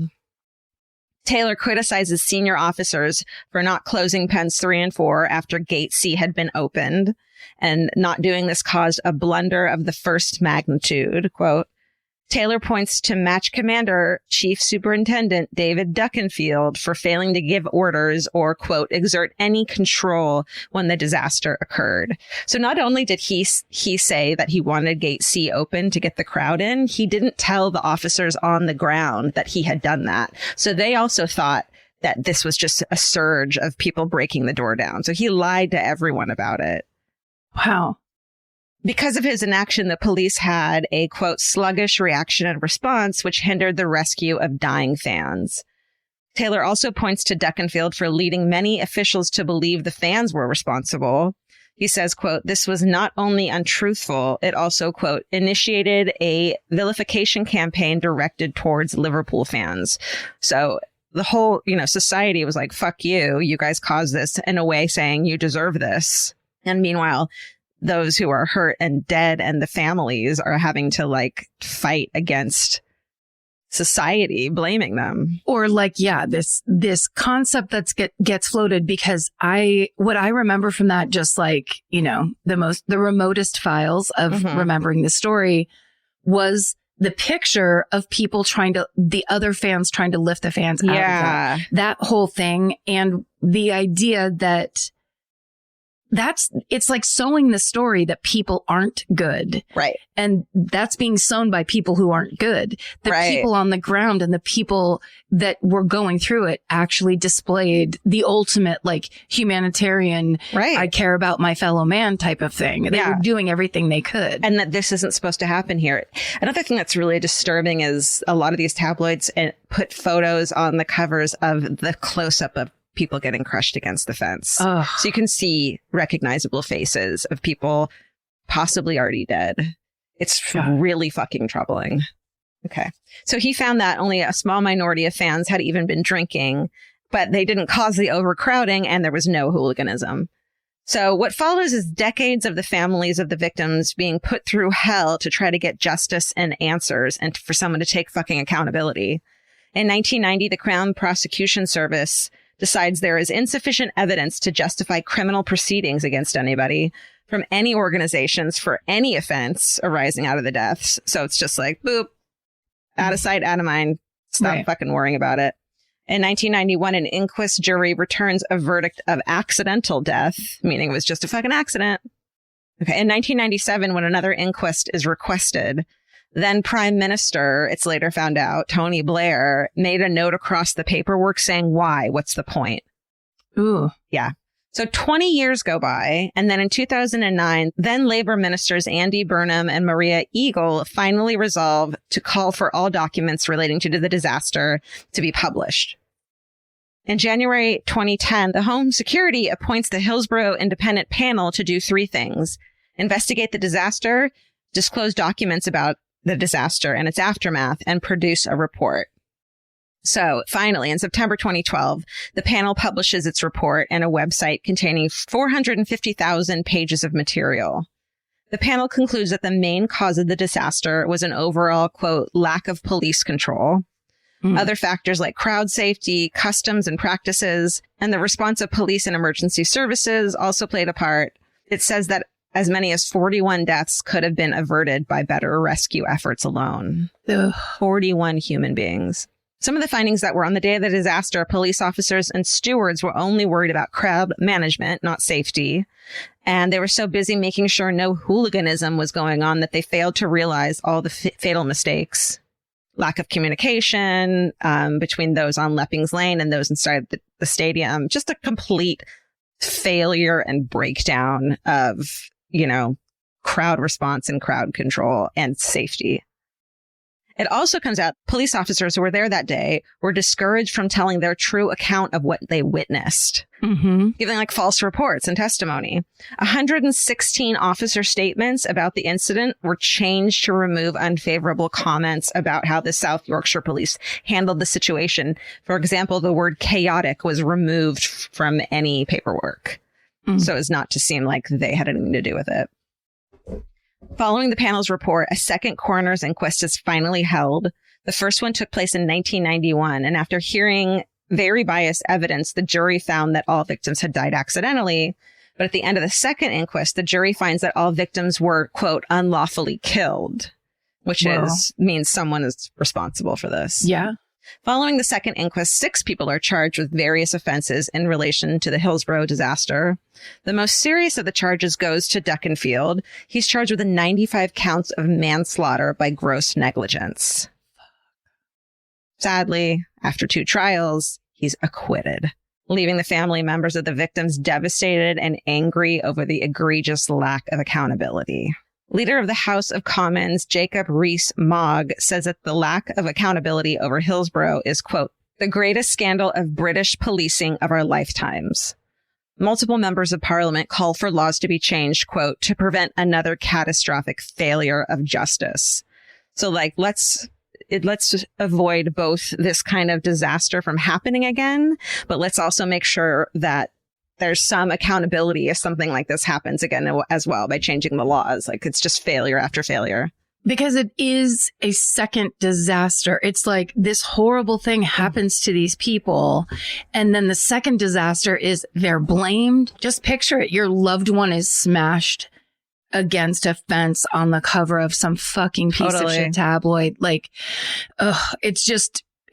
Taylor criticizes senior officers for not closing pens 3 and 4 after Gate C had been opened, and not doing this caused a blunder of the first magnitude. Quote, Taylor points to match commander, Chief Superintendent David Duckenfield for failing to give orders or, quote, exert any control when the disaster occurred. So not only did he say that he wanted Gate C open to get the crowd in, he didn't tell the officers on the ground that he had done that. So they also thought that this was just a surge of people breaking the door down. So he lied to everyone about it. Wow. Because of his inaction, the police had a, quote, sluggish reaction and response, which hindered the rescue of dying fans. Taylor also points to Duckenfield for leading many officials to believe the fans were responsible. He says, quote, this was not only untruthful, it also, quote, initiated a vilification campaign directed towards Liverpool fans. So the whole, society was like, fuck you. You guys caused this, in a way saying you deserve this. And meanwhile, those who are hurt and dead and the families are having to like fight against society, blaming them. Or like, yeah, this concept gets floated because what I remember from that, just like, the remotest files of remembering the story was the picture of people the other fans trying to lift the fans out of that whole thing. And the idea that it's like sowing the story that people aren't good. Right. And that's being sown by people who aren't good. The people on the ground and the people that were going through it actually displayed the ultimate like humanitarian, I care about my fellow man type of thing. They were doing everything they could. And that this isn't supposed to happen here. Another thing that's really disturbing is a lot of these tabloids put photos on the covers of the close-up of people getting crushed against the fence. Ugh. So you can see recognizable faces of people possibly already dead. It's really fucking troubling. Okay. So he found that only a small minority of fans had even been drinking, but they didn't cause the overcrowding and there was no hooliganism. So what follows is decades of the families of the victims being put through hell to try to get justice and answers and for someone to take fucking accountability. In 1990, the Crown Prosecution Service decides there is insufficient evidence to justify criminal proceedings against anybody from any organizations for any offense arising out of the deaths. So it's just like, boop, out of sight, out of mind. Stop fucking worrying about it. In 1991, an inquest jury returns a verdict of accidental death, meaning it was just a fucking accident. Okay. In 1997, when another inquest is requested, then Prime Minister, it's later found out, Tony Blair, made a note across the paperwork saying, why? What's the point? Ooh. Yeah. So 20 years go by. And then in 2009, then Labor ministers Andy Burnham and Maria Eagle finally resolve to call for all documents relating to the disaster to be published. In January 2010, the Home Security appoints the Hillsborough Independent Panel to do 3 things: investigate the disaster, disclose documents about the disaster and its aftermath, and produce a report. So finally, in September 2012, the panel publishes its report and a website containing 450,000 pages of material. The panel concludes that the main cause of the disaster was an overall, quote, lack of police control. Other factors like crowd safety, customs and practices, and the response of police and emergency services also played a part. It says that as many as 41 deaths could have been averted by better rescue efforts alone. Ugh. 41 human beings. Some of the findings that were on the day of the disaster, police officers and stewards were only worried about crowd management, not safety. And they were so busy making sure no hooliganism was going on that they failed to realize all the fatal mistakes. Lack of communication between those on Leppings Lane and those inside the stadium. Just a complete failure and breakdown of, crowd response and crowd control and safety. It also comes out police officers who were there that day were discouraged from telling their true account of what they witnessed, giving like false reports and testimony. 116 officer statements about the incident were changed to remove unfavorable comments about how the South Yorkshire police handled the situation. For example, the word chaotic was removed from any paperwork, so as not to seem like they had anything to do with it. Following the panel's report, a second coroner's inquest is finally held. The first one took place in 1991, and after hearing very biased evidence, the jury found that all victims had died accidentally. But at the end of the second inquest, the jury finds that all victims were, quote, unlawfully killed, which means someone is responsible for this. Yeah. Following the second inquest, 6 people are charged with various offenses in relation to the Hillsborough disaster. The most serious of the charges goes to Duckenfield. He's charged with 95 counts of manslaughter by gross negligence. Sadly, after 2 trials, he's acquitted, leaving the family members of the victims devastated and angry over the egregious lack of accountability. Leader of the House of Commons, Jacob Rees-Mogg, says that the lack of accountability over Hillsborough is, quote, the greatest scandal of British policing of our lifetimes. Multiple members of parliament call for laws to be changed, quote, to prevent another catastrophic failure of justice. So let's avoid both this kind of disaster from happening again, but let's also make sure that there's some accountability if something like this happens again as well by changing the laws. Like, it's just failure after failure. Because it is a second disaster. It's like this horrible thing happens to these people. And then the second disaster is they're blamed. Just picture it. Your loved one is smashed against a fence on the cover of some fucking piece of shit tabloid. Like,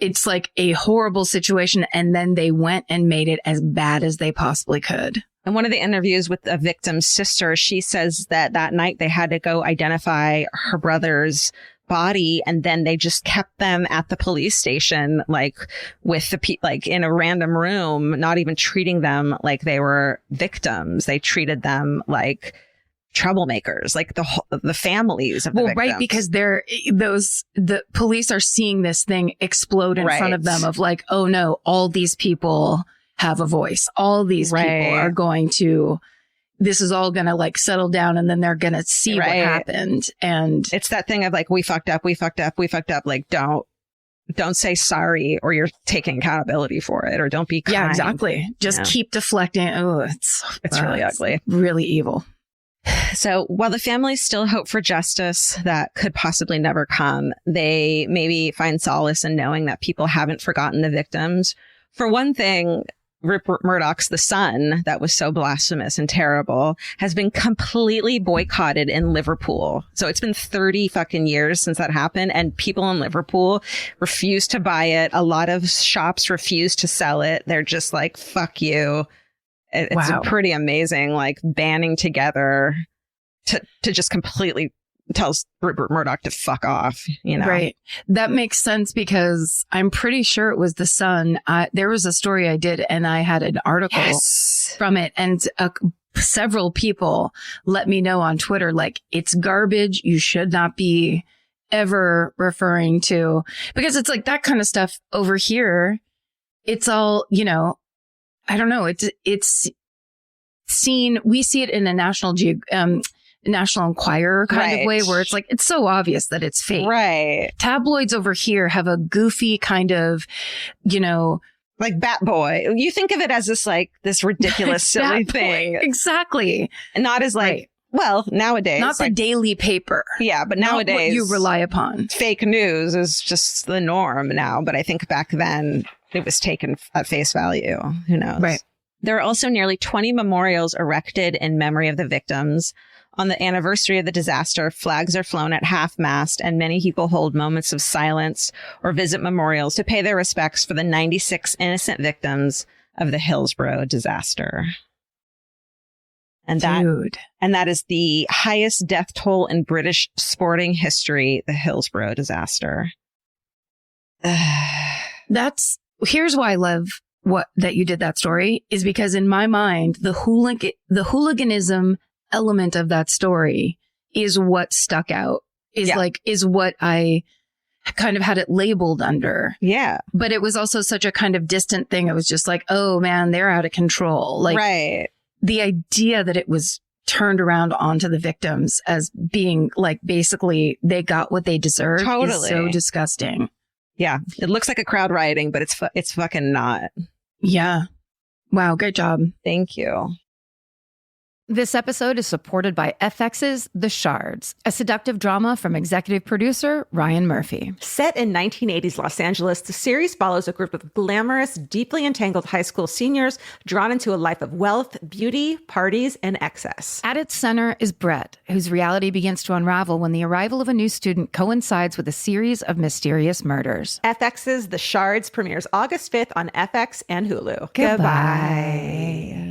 it's like a horrible situation. And then they went and made it as bad as they possibly could. In one of the interviews with the victim's sister, she says that night they had to go identify her brother's body, and then they just kept them at the police station, like with like in a random room, not even treating them like they were victims. They treated them like troublemakers, like the families of the victims. Right, because the police are seeing this thing explode in front of them of like, oh no, all these people have a voice. All these people are going to, this is all going to like settle down, and then they're going to see what happened. And it's that thing of like, we fucked up. Like, don't say sorry or you're taking accountability for it, or don't be kind. Yeah, exactly. Just keep deflecting. Oh, it's really ugly. Really evil. So while the families still hope for justice that could possibly never come, they maybe find solace in knowing that people haven't forgotten the victims. For one thing, Rupert Murdoch's The Sun, that was so blasphemous and terrible, has been completely boycotted in Liverpool. So it's been 30 fucking years since that happened, and people in Liverpool refuse to buy it. A lot of shops refuse to sell it. They're just like, fuck you. It's pretty amazing, like banding together to just completely tells Rupert Murdoch to fuck off, you know? Right. That makes sense, because I'm pretty sure it was The Sun. There was a story I did, and I had an article from it, and several people let me know on Twitter, like, it's garbage. You should not be ever referring to, because it's like that kind of stuff over here. it's all, I don't know. It's seen, we see it in a National Enquirer kind of way, where it's like, it's so obvious that it's fake. Right. Tabloids over here have a goofy kind of, like Bat Boy. You think of it as this ridiculous, silly thing. Exactly. Not as well, nowadays. Not the daily paper. Yeah, but not nowadays. What you rely upon. Fake news is just the norm now. But I think back then it was taken at face value. Who knows? Right. There are also nearly 20 memorials erected in memory of the victims. On the anniversary of the disaster, flags are flown at half-mast, and many people hold moments of silence or visit memorials to pay their respects for the 96 innocent victims of the Hillsborough disaster. And that is the highest death toll in British sporting history, the Hillsborough disaster. Here's why I love that you did that story, is because in my mind, the hooliganism element of that story is what stuck out, is what I kind of had it labeled under. Yeah. But it was also such a kind of distant thing. It was just like, oh man, they're out of control. Right. The idea that it was turned around onto the victims as being basically they got what they deserved is so disgusting. Yeah. It looks like a crowd rioting, but it's fucking not. Yeah. Wow. Great job. Thank you. This episode is supported by FX's The Shards, a seductive drama from executive producer Ryan Murphy. Set in 1980s Los Angeles, the series follows a group of glamorous, deeply entangled high school seniors drawn into a life of wealth, beauty, parties, and excess. At its center is Brett, whose reality begins to unravel when the arrival of a new student coincides with a series of mysterious murders. FX's The Shards premieres August 5th on FX and Hulu. Goodbye.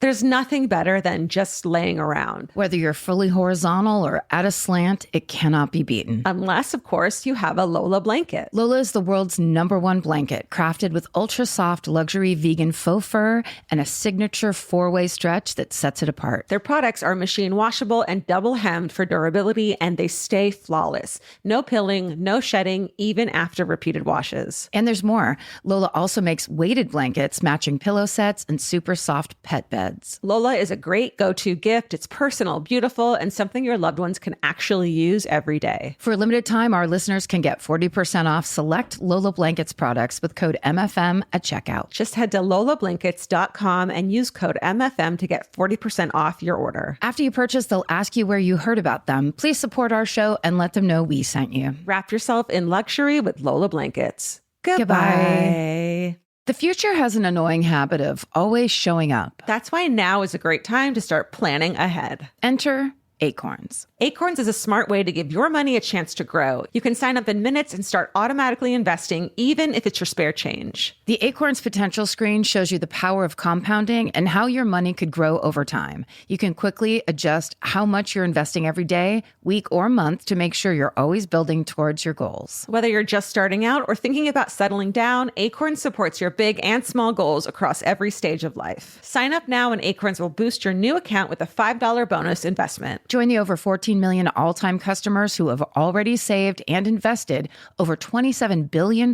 There's nothing better than just laying around. Whether you're fully horizontal or at a slant, it cannot be beaten. Unless, of course, you have a Lola blanket. Lola is the world's #1 blanket, crafted with ultra-soft luxury vegan faux fur and a signature 4-way stretch that sets it apart. Their products are machine washable and double hemmed for durability, and they stay flawless. No pilling, no shedding, even after repeated washes. And there's more. Lola also makes weighted blankets, matching pillow sets, and super soft pet beds. Lola is a great go-to gift. It's personal, beautiful, and something your loved ones can actually use every day. For a limited time, our listeners can get 40% off select Lola Blankets products with code MFM at checkout. Just head to lolablankets.com and use code MFM to get 40% off your order. After you purchase, they'll ask you where you heard about them. Please support our show and let them know we sent you. Wrap yourself in luxury with Lola Blankets. Goodbye. The future has an annoying habit of always showing up. That's why now is a great time to start planning ahead. Enter Acorns. Acorns is a smart way to give your money a chance to grow. You can sign up in minutes and start automatically investing, even if it's your spare change. The Acorns potential screen shows you the power of compounding and how your money could grow over time. You can quickly adjust how much you're investing every day, week, or month to make sure you're always building towards your goals. Whether you're just starting out or thinking about settling down, Acorns supports your big and small goals across every stage of life. Sign up now and Acorns will boost your new account with a $5 bonus investment. Join the over 14 million all-time customers who have already saved and invested over $27 billion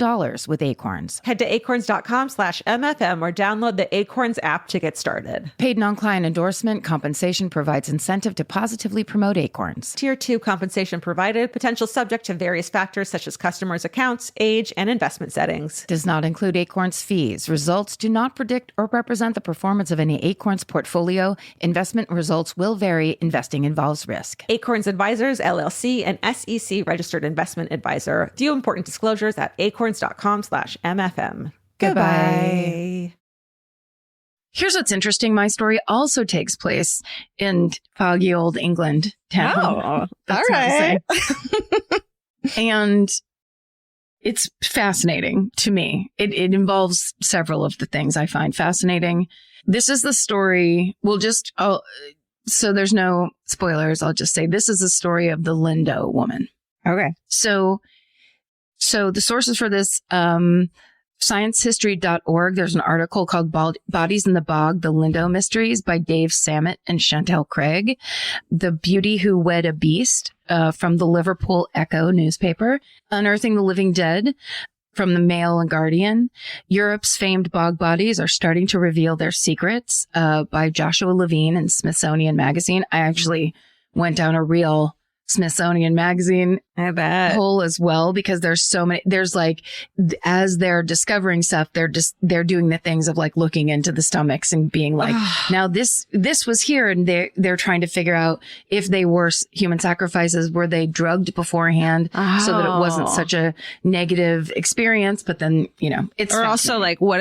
with Acorns. Head to acorns.com/MFM or download the Acorns app to get started. Paid non-client endorsement compensation provides incentive to positively promote Acorns. Tier 2 compensation provided, potential subject to various factors such as customers' accounts, age, and investment settings. Does not include Acorns fees. Results do not predict or represent the performance of any Acorns portfolio. Investment results will vary. Investing involves risk. Acorns Advisors, LLC, an SEC registered investment advisor. View important disclosures at acorns.com/MFM. Goodbye. Here's what's interesting. My story also takes place in foggy old England town. Oh, That's all right. And it's fascinating to me. It involves several of the things I find fascinating. This is the story. So there's no spoilers. I'll just say this is the story of the Lindow Woman. Okay. So the sources for this, sciencehistory.org, there's an article called Bodies in the Bog, The Lindow Mysteries by Dave Samet and Chantel Craig. The Beauty Who Wed a Beast, from the Liverpool Echo newspaper. Unearthing the Living Dead, from the Mail and Guardian. Europe's famed bog bodies are starting to reveal their secrets, by Joshua Levine in Smithsonian Magazine. I actually went down a real Smithsonian Magazine I bet. hole as well, because there's so many, there's like, as they're discovering stuff, they're doing the things of like looking into the stomachs and being like, now this was here, and they're trying to figure out if they were human sacrifices, were they drugged beforehand so that it wasn't such a negative experience. But then, it's Or also like, what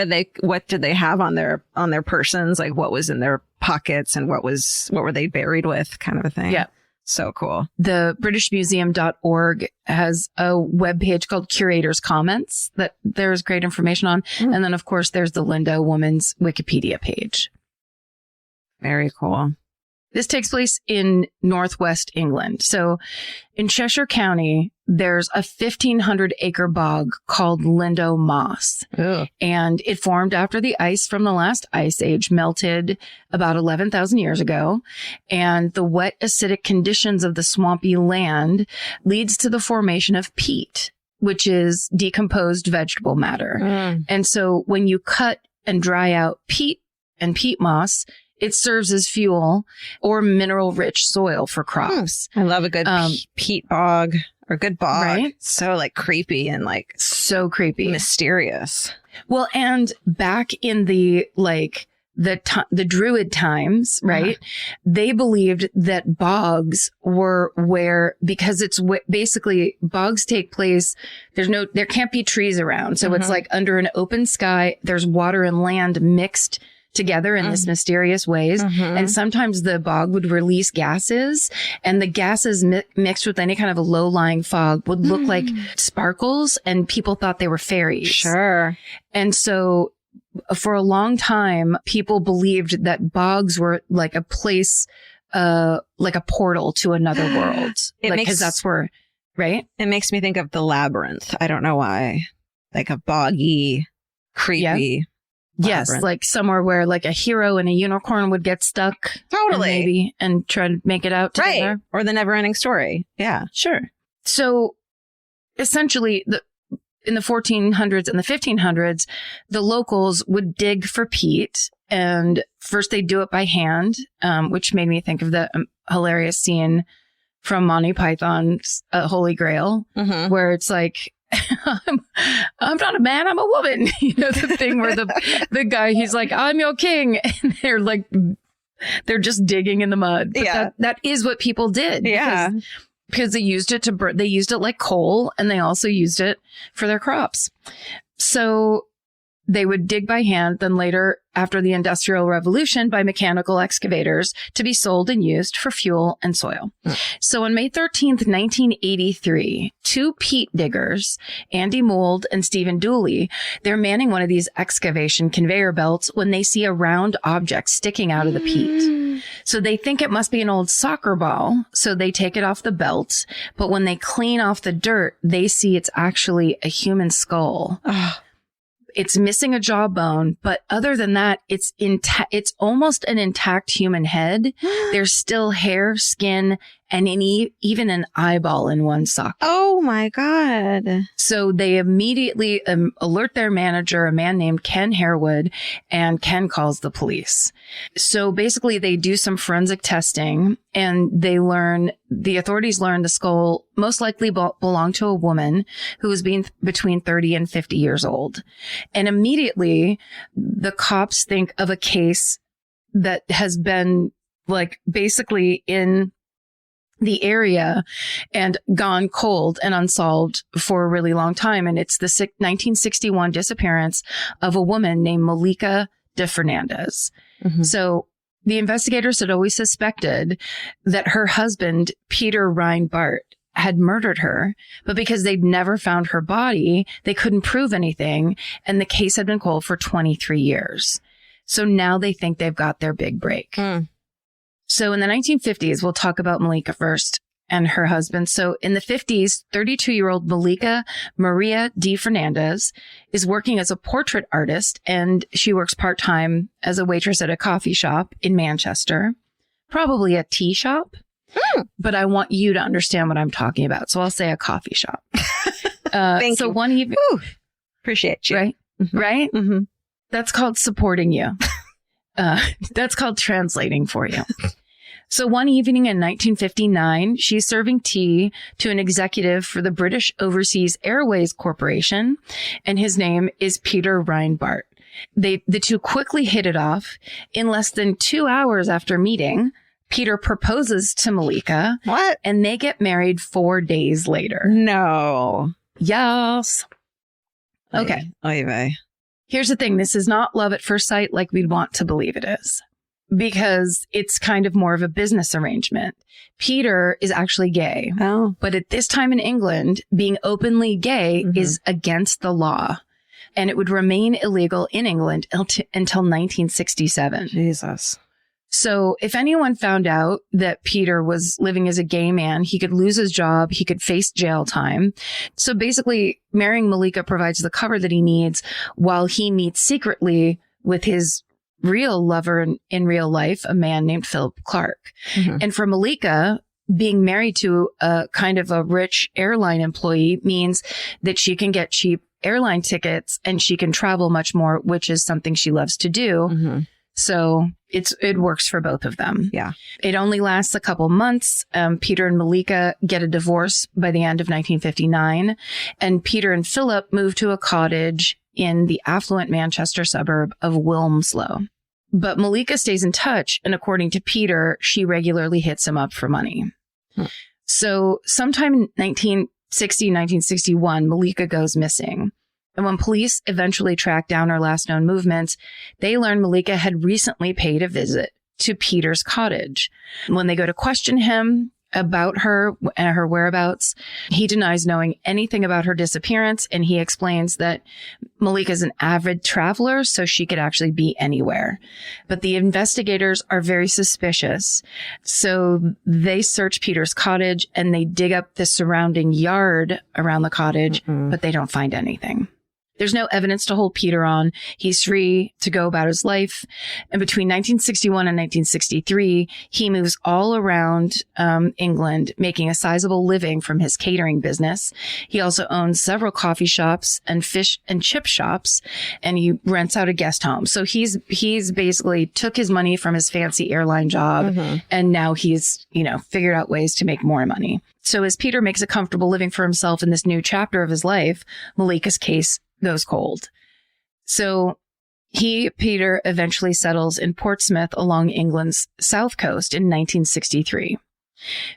did they have on their persons? Like what was in their pockets and what were they buried with, kind of a thing. Yeah. So cool. The BritishMuseum.org has a webpage called Curator's Comments that there's great information on. And then, of course, there's the Lindow Woman's Wikipedia page. Very cool. This takes place in Northwest England. So in Cheshire County, there's a 1,500-acre bog called Lindow Moss. Ugh. And it formed after the ice from the last ice age melted about 11,000 years ago. And the wet, acidic conditions of the swampy land leads to the formation of peat, which is decomposed vegetable matter. And so when you cut and dry out peat and peat moss, it serves as fuel or mineral-rich soil for crops. I love a good peat bog or good bog. Right? So like creepy and like So creepy. mysterious. Well, and back in the Druid times, right? They believed that bogs were where, because it's basically bogs take place. There can't be trees around. So it's like under an open sky, there's water and land mixed together in this mysterious ways. And sometimes the bog would release gases, and the gases mixed with any kind of a low-lying fog would look like sparkles, and people thought they were fairies. Sure. And so for a long time, people believed that bogs were like a place, like a portal to another world. Because that's where, right? It makes me think of the Labyrinth. I don't know why. Like a boggy, creepy. Yes, labyrinth. like somewhere where like a hero and a unicorn would get stuck. Totally. And try to make it out together. Right. Or the never ending story. Yeah. Sure. So essentially, in the 1400s and the 1500s, the locals would dig for peat. And first they do it by hand, which made me think of the hilarious scene from Monty Python's Holy Grail, where it's like, I'm not a man, I'm a woman. The thing where the guy, he's like, I'm your king. And they're just digging in the mud. But that is what people did. Yeah. Because they used it they used it like coal, and they also used it for their crops. So they would dig by hand, then later, after the Industrial Revolution, by mechanical excavators to be sold and used for fuel and soil. So on May 13th, 1983, two peat diggers, Andy Mould and Stephen Dooley, they're manning one of these excavation conveyor belts when they see a round object sticking out of the peat. So they think it must be an old soccer ball. So they take it off the belt. But when they clean off the dirt, they see it's actually a human skull. It's missing a jawbone, but other than that, it's almost an intact human head. There's still hair, skin, and even an eyeball in one socket. Oh my God. So they immediately alert their manager, a man named Ken Harewood, and Ken calls the police. So basically they do some forensic testing, and the authorities learn the skull most likely belonged to a woman who was between 30 and 50 years old. And immediately the cops think of a case that has been like basically in the area and gone cold and unsolved for a really long time. And it's the 1961 disappearance of a woman named Malika de Fernandez. So the investigators had always suspected that her husband, Peter Reinbart, had murdered her, but because they'd never found her body, they couldn't prove anything. And the case had been cold for 23 years. So now they think they've got their big break. So in the 1950s, we'll talk about Malika first and her husband. So in the 50s, 32-year-old Malika Maria de Fernandez is working as a portrait artist, and she works part-time as a waitress at a coffee shop in Manchester, probably a tea shop. But I want you to understand what I'm talking about. So I'll say a coffee shop. Thank you. One evening, Appreciate you. Right? Mhm. Right? Mm-hmm. That's called supporting you. That's called translating for you. So one evening in 1959, she's serving tea to an executive for the British Overseas Airways Corporation, and his name is Peter Reinbart. The two quickly hit it off. In less than 2 hours after meeting, Peter proposes to Malika. What? And they get married 4 days later. No. Yes. Okay. Oy vey. Here's the thing. This is not love at first sight like we'd want to believe it is, because it's kind of more of a business arrangement. Peter is actually gay, Oh. but at this time in England, being openly gay Mhm. is against the law, and it would remain illegal in England until 1967. Jesus. So if anyone found out that Peter was living as a gay man, he could lose his job. He could face jail time. So basically, marrying Malika provides the cover that he needs while he meets secretly with his real lover in real life, a man named Philip Clark. Mhm. And for Malika, being married to a kind of a rich airline employee means that she can get cheap airline tickets and she can travel much more, which is something she loves to do. Mhm. So it works for both of them. Yeah. It only lasts a couple months. Peter and Malika get a divorce by the end of 1959, and Peter and Philip move to a cottage in the affluent Manchester suburb of Wilmslow. But Malika stays in touch, and according to Peter, she regularly hits him up for money. So sometime in 1961, Malika goes missing. And when police eventually track down her last known movements, they learn Malika had recently paid a visit to Peter's cottage. When they go to question him about her and her whereabouts, he denies knowing anything about her disappearance. And he explains that Malika's an avid traveler, so she could actually be anywhere. But the investigators are very suspicious. So they search Peter's cottage and they dig up the surrounding yard around the cottage, but they don't find anything. There's no evidence to hold Peter on. He's free to go about his life. And between 1961 and 1963, he moves all around England, making a sizable living from his catering business. He also owns several coffee shops and fish and chip shops, and he rents out a guest home. So he's basically took his money from his fancy airline job, and now he's, figured out ways to make more money. So as Peter makes a comfortable living for himself in this new chapter of his life, Malika's case goes cold. So Peter eventually settles in Portsmouth along England's south coast in 1963.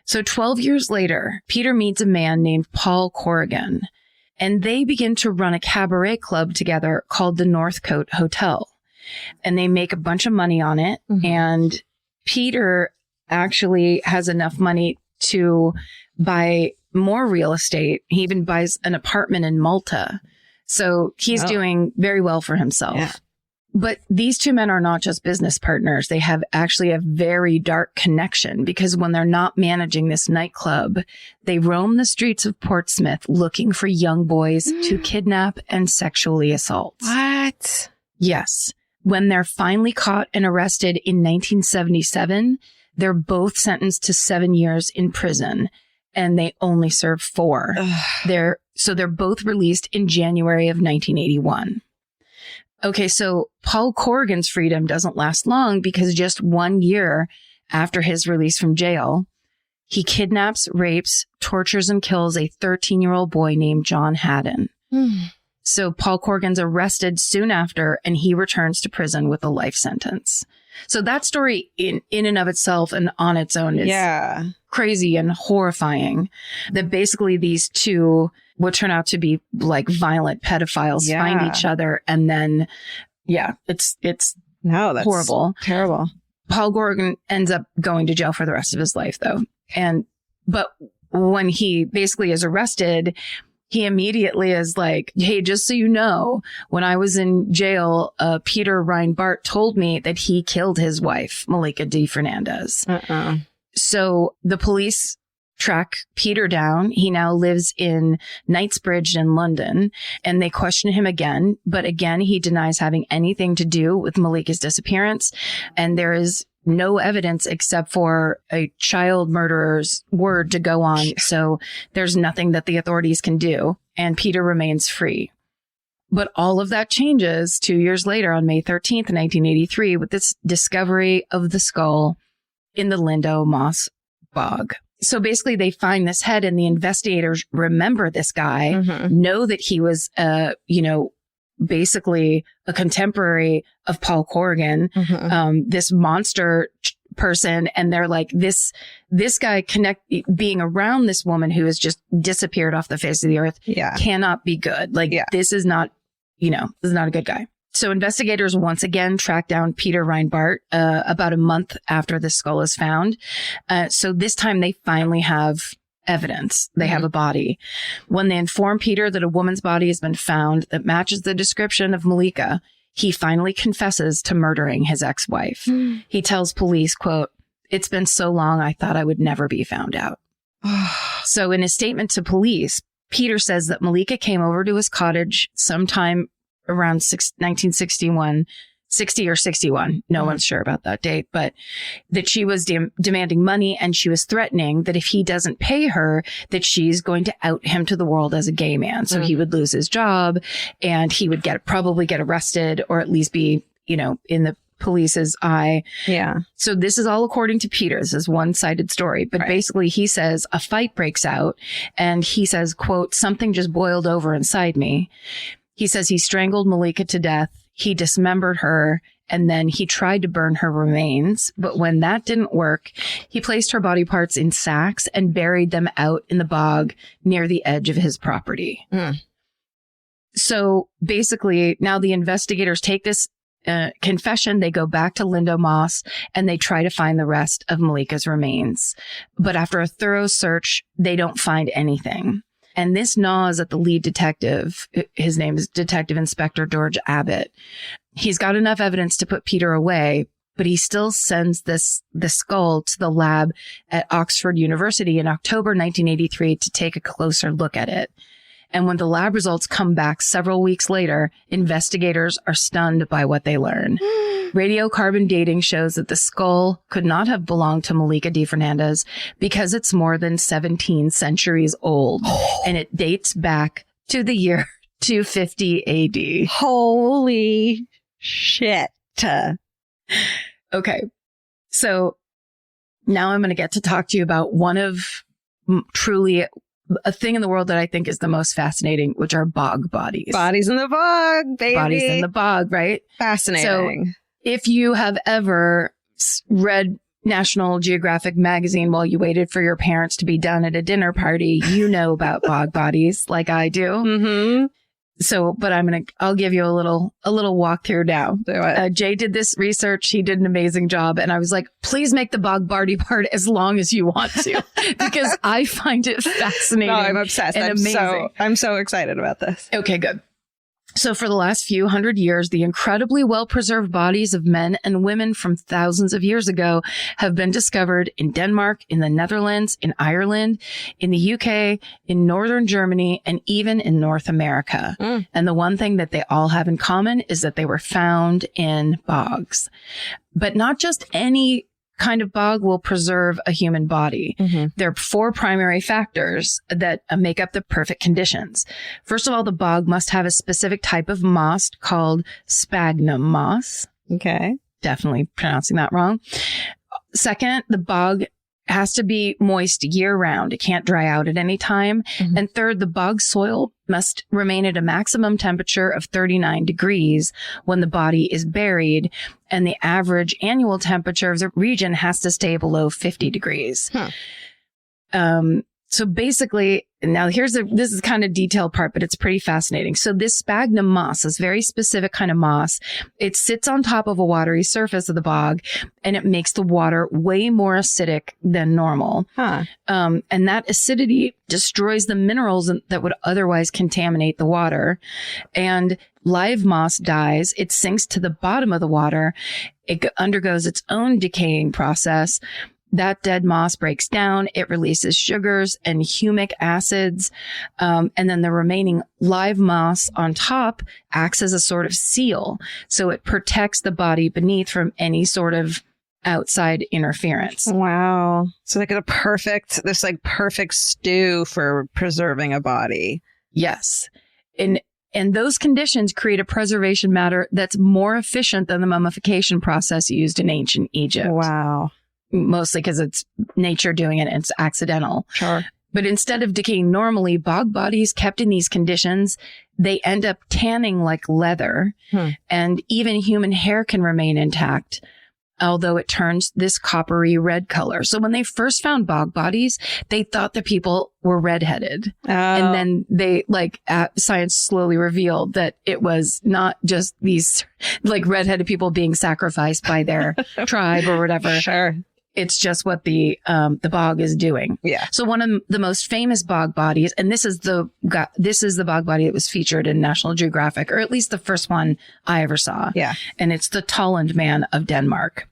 So 12 years later, Peter meets a man named Paul Corrigan, and they begin to run a cabaret club together called the Northcote Hotel. And they make a bunch of money on it. And Peter actually has enough money to buy more real estate. He even buys an apartment in Malta. So he's doing very well for himself. Yeah. But these two men are not just business partners. They have actually a very dark connection, because when they're not managing this nightclub, they roam the streets of Portsmouth looking for young boys to kidnap and sexually assault. What? Yes. When they're finally caught and arrested in 1977, they're both sentenced to 7 years in prison, and they only serve 4. They're both released in January of 1981. Okay, so Paul Corrigan's freedom doesn't last long, because just 1 year after his release from jail, he kidnaps, rapes, tortures, and kills a 13-year-old boy named John Haddon. So Paul Corrigan's arrested soon after, and he returns to prison with a life sentence. So that story in and of itself and on its own is crazy and horrifying, that basically these two would turn out to be like violent pedophiles, find each other, and then, it's that's horrible. Terrible. Paul Corrigan ends up going to jail for the rest of his life, though. But when he basically is arrested, he immediately is like, hey, just so you know, when I was in jail, Peter Reinbart told me that he killed his wife, Malika D. Fernandez. So the police track Peter down. He now lives in Knightsbridge in London, and they question him again. But again, he denies having anything to do with Malika's disappearance. And there is no evidence except for a child murderer's word to go on. So there's nothing that the authorities can do. And Peter remains free. But all of that changes 2 years later on May 13th, 1983, with this discovery of the skull in the Lindow Moss Bog. So basically they find this head and the investigators remember this guy, know that he was, basically a contemporary of Paul Corrigan, this monster person. And they're like, this guy being around this woman who has just disappeared off the face of the earth cannot be good. Like, this is not, this is not a good guy. So investigators once again track down Peter Reinbart about a month after the skull is found. So this time they finally have evidence. They have a body. When they inform Peter that a woman's body has been found that matches the description of Malika, he finally confesses to murdering his ex-wife. He tells police, quote, "It's been so long, I thought I would never be found out." So in his statement to police, Peter says that Malika came over to his cottage sometime around 1961, 60 or 61. No one's sure about that date, but that she was demanding money and she was threatening that if he doesn't pay her, that she's going to out him to the world as a gay man. So he would lose his job and he would probably get arrested or at least be, in the police's eye. Yeah. So this is all according to Peter. This is one-sided story, but basically he says a fight breaks out and he says, quote, "Something just boiled over inside me." He says he strangled Malika to death. He dismembered her and then he tried to burn her remains. But when that didn't work, he placed her body parts in sacks and buried them out in the bog near the edge of his property. So basically now the investigators take this confession. They go back to Lindow Moss and they try to find the rest of Malika's remains. But after a thorough search, they don't find anything. And this gnaws at the lead detective. His name is Detective Inspector George Abbott. He's got enough evidence to put Peter away, but he still sends the skull to the lab at Oxford University in October 1983 to take a closer look at it. And when the lab results come back several weeks later, investigators are stunned by what they learn. Radiocarbon dating shows that the skull could not have belonged to Malika de Fernandez because it's more than 17 centuries old, and it dates back to the year 250 AD. Holy shit. Okay, so now I'm going to get to talk to you about one of truly a thing in the world that I think is the most fascinating, which are bog bodies. Bodies in the bog, baby. Bodies in the bog, right? Fascinating. So if you have ever read National Geographic magazine while you waited for your parents to be done at a dinner party, you know about bog bodies like I do. So, but I'll give you a little walkthrough now. Do it. Jay did this research. He did an amazing job. And I was like, please make the bog body part as long as you want to, because I find it fascinating. No, I'm obsessed. And amazing. I'm so excited about this. Okay, good. So for the last few hundred years, the incredibly well-preserved bodies of men and women from thousands of years ago have been discovered in Denmark, in the Netherlands, in Ireland, in the UK, in northern Germany, and even in North America. And the one thing that they all have in common is that they were found in bogs. But not just any kind of bog will preserve a human body. There are 4 primary factors that make up the perfect conditions. First of all, the bog must have a specific type of moss called sphagnum moss. Okay. Definitely pronouncing that wrong. Second, the bog has to be moist year round. It can't dry out at any time. And third, the bog soil must remain at a maximum temperature of 39 degrees when the body is buried. And the average annual temperature of the region has to stay below 50 degrees. So basically, now this is kind of detailed part, but it's pretty fascinating. So this sphagnum moss, this very specific kind of moss, it sits on top of a watery surface of the bog and it makes the water way more acidic than normal. And that acidity destroys the minerals that would otherwise contaminate the water. And live moss dies. It sinks to the bottom of the water. It undergoes its own decaying process. That dead moss breaks down. It releases sugars and humic acids. And then the remaining live moss on top acts as a sort of seal. So it protects the body beneath from any sort of outside interference. Wow. So like this perfect stew for preserving a body. Yes. And And those conditions create a preservation matter that's more efficient than the mummification process used in ancient Egypt. Wow. Mostly because it's nature doing it and it's accidental. Sure. But instead of decaying normally, bog bodies kept in these conditions, they end up tanning like leather. And even human hair can remain intact, although it turns this coppery red color. So when they first found bog bodies, they thought the people were redheaded. And then they science slowly revealed that it was not just these like redheaded people being sacrificed by their tribe or whatever. Sure. It's just what the bog is doing. Yeah. So one of the most famous bog bodies, and this is the bog body that was featured in National Geographic, or at least the first one I ever saw. Yeah. And it's the Tolland Man of Denmark.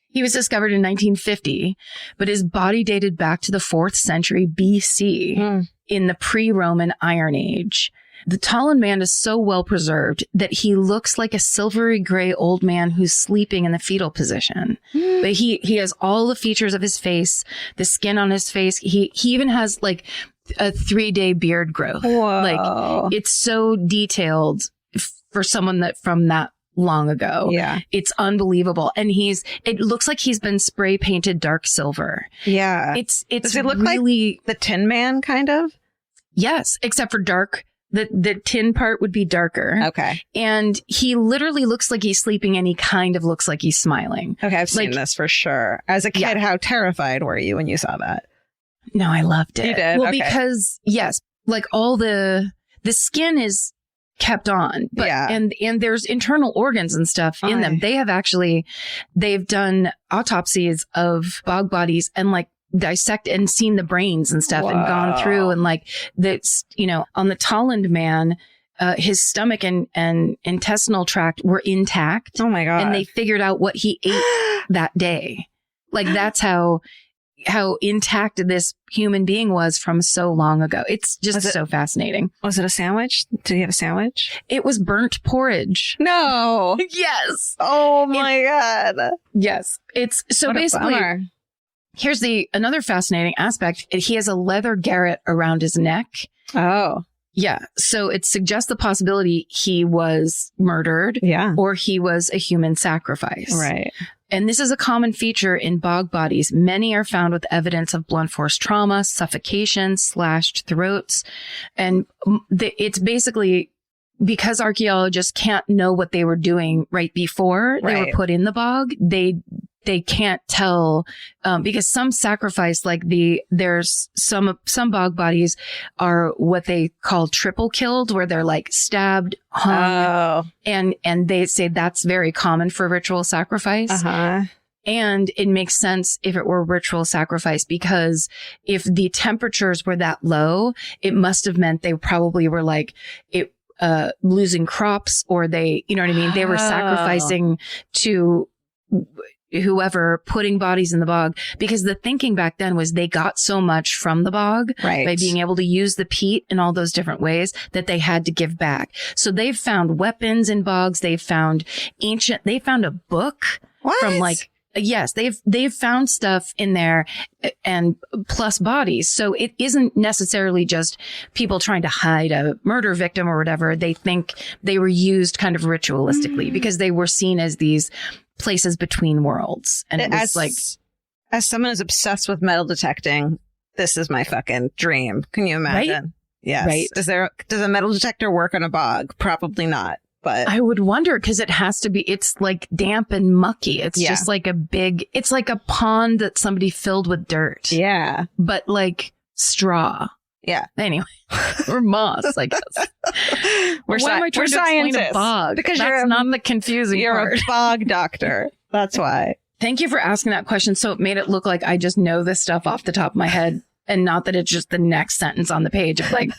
He was discovered in 1950, but his body dated back to the 4th century BC in the pre-Roman Iron Age. The Tolland Man is so well preserved that he looks like a silvery gray old man who's sleeping in the fetal position. But he has all the features of his face, the skin on his face. He even has like a 3-day beard growth. Whoa. Like it's so detailed for someone that from that long ago. Yeah. It's unbelievable. And it looks like he's been spray painted dark silver. Yeah. It's Does it look really like the Tin Man kind of? Yes, except for dark. The tin part would be darker. Okay. And he literally looks like he's sleeping and he kind of looks like he's smiling. Okay, I've seen this for sure. As a kid, how terrified were you when you saw that? No, I loved it. You did? Well, Okay. because yes, like all the skin is kept on, but and there's internal organs and stuff in them. They've done autopsies of bog bodies and like dissect and seen the brains and stuff and gone through and like that's, on the Tolland Man, his stomach and intestinal tract were intact. Oh my God. And they figured out what he ate that day. Like that's how intact this human being was from so long ago. It's just so fascinating. Was it a sandwich? Did he have a sandwich? It was burnt porridge. No. Yes. Oh my God. Yes. It's so What a basically bummer. here's another fascinating aspect. He has a leather garret around his neck. Oh. Yeah. So it suggests the possibility he was murdered or he was a human sacrifice. Right. And this is a common feature in bog bodies. Many are found with evidence of blunt force trauma, suffocation, slashed throats. And it's basically because archaeologists can't know what they were doing right before they were put in the bog. They can't tell, because some sacrifice, like there's some bog bodies are what they call triple killed, where they're like stabbed, hung, and they say that's very common for ritual sacrifice. And it makes sense if it were ritual sacrifice, because if the temperatures were that low, it must have meant they probably were like losing crops, or they, you know what I mean? They were sacrificing to whoever, putting bodies in the bog, because the thinking back then was they got so much from the bog by being able to use the peat in all those different ways that they had to give back. So they've found weapons in bogs. They found a book from like, yes, they've found stuff in there and plus bodies. So it isn't necessarily just people trying to hide a murder victim or whatever. They think they were used kind of ritualistically because they were seen as these places between worlds. And it was as someone who's obsessed with metal detecting, this is my fucking dream. Can you imagine? Right? Yes. Right. Does a metal detector work on a bog? Probably not. But I would wonder, because it has to be, it's like damp and mucky. It's just like it's like a pond that somebody filled with dirt. Yeah. But like straw. Yeah. Anyway, or moss, I guess. We're scientists. Bog? Because that's not the confusing part. You're a bog doctor. That's why. Thank you for asking that question. So it made it look like I just know this stuff off the top of my head. And not that it's just the next sentence on the page of like,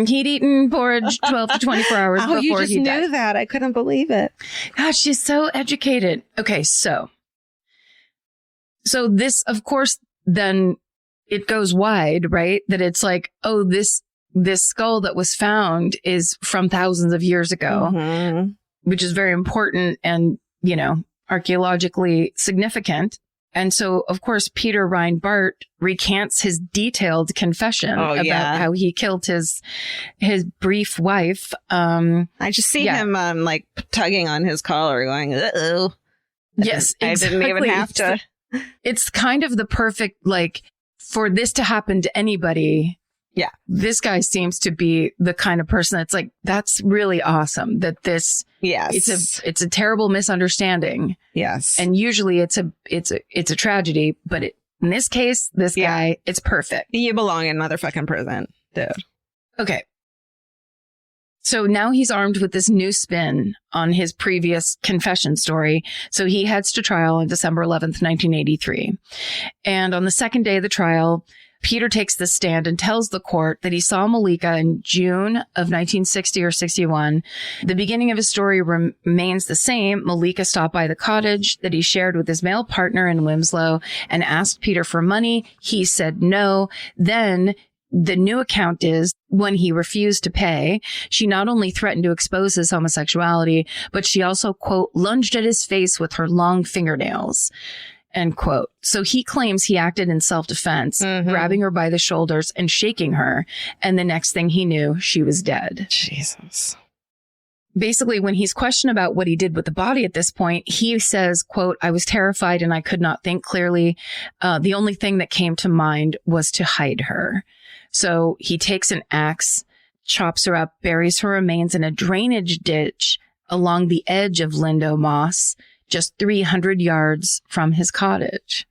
he'd eaten porridge 12 to 24 hours before he died. Oh, you just knew that. I couldn't believe it. Gosh, she's so educated. Okay, so this, of course, then it goes wide, right? That it's like, oh, this skull that was found is from thousands of years ago, which is very important and, archaeologically significant. And so, of course, Peter Reinbart recants his detailed confession about how he killed his brief wife. I just see him like tugging on his collar going, uh-oh. Yes, exactly. I didn't even have to. It's kind of the perfect, like, for this to happen to anybody. Yeah. This guy seems to be the kind of person that's like, that's really awesome that this, it's a terrible misunderstanding. Yes. And usually it's a tragedy, but in this case, this guy, it's perfect. You belong in another fucking prison, dude. Okay. So now he's armed with this new spin on his previous confession story. So he heads to trial on December 11th, 1983. And on the second day of the trial, Peter takes the stand and tells the court that he saw Malika in June of 1960 or 61. The beginning of his story remains the same. Malika stopped by the cottage that he shared with his male partner in Winslow and asked Peter for money. He said no. Then the new account is when he refused to pay, she not only threatened to expose his homosexuality, but she also, quote, lunged at his face with her long fingernails. End quote. So he claims he acted in self-defense, grabbing her by the shoulders and shaking her. And the next thing he knew, she was dead. Jesus. Basically, when he's questioned about what he did with the body at this point, he says, quote, I was terrified and I could not think clearly. The only thing that came to mind was to hide her. So he takes an axe, chops her up, buries her remains in a drainage ditch along the edge of Lindow Moss, just 300 yards from his cottage.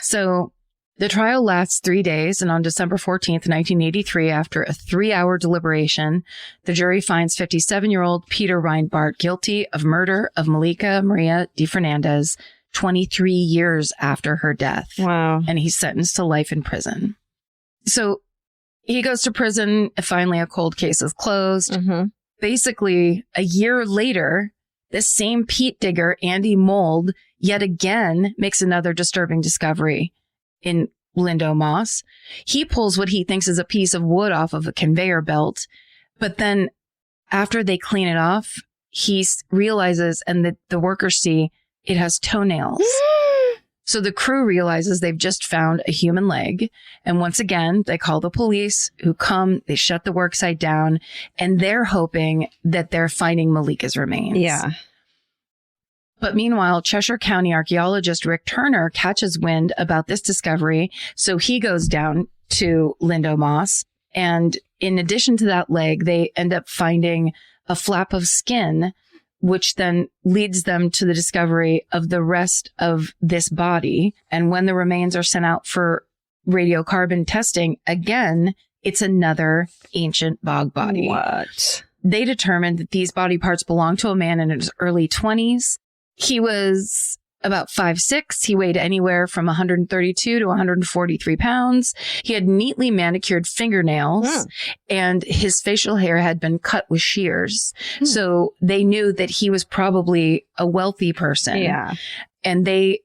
So the trial lasts 3 days, and on December 14th, 1983, after a 3-hour deliberation, the jury finds 57-year-old Peter Reinbart guilty of murder of Malika Maria de Fernandez 23 years after her death. Wow. And he's sentenced to life in prison. So he goes to prison. Finally, a cold case is closed. Basically, a year later, this same peat digger, Andy Mold, yet again makes another disturbing discovery in Lindow Moss. He pulls what he thinks is a piece of wood off of a conveyor belt, but then after they clean it off, he realizes, and the workers see, it has toenails. So the crew realizes they've just found a human leg. And once again, they call the police who come, they shut the worksite down, and they're hoping that they're finding Malika's remains. Yeah. But meanwhile, Cheshire County archaeologist Rick Turner catches wind about this discovery. So he goes down to Lindow Moss. And in addition to that leg, they end up finding a flap of skin, which then leads them to the discovery of the rest of this body. And when the remains are sent out for radiocarbon testing, again, it's another ancient bog body. What? They determined that these body parts belonged to a man in his early 20s. He was about 5'6". He weighed anywhere from 132 to 143 pounds. He had neatly manicured fingernails and his facial hair had been cut with shears. So they knew that he was probably a wealthy person. Yeah. And they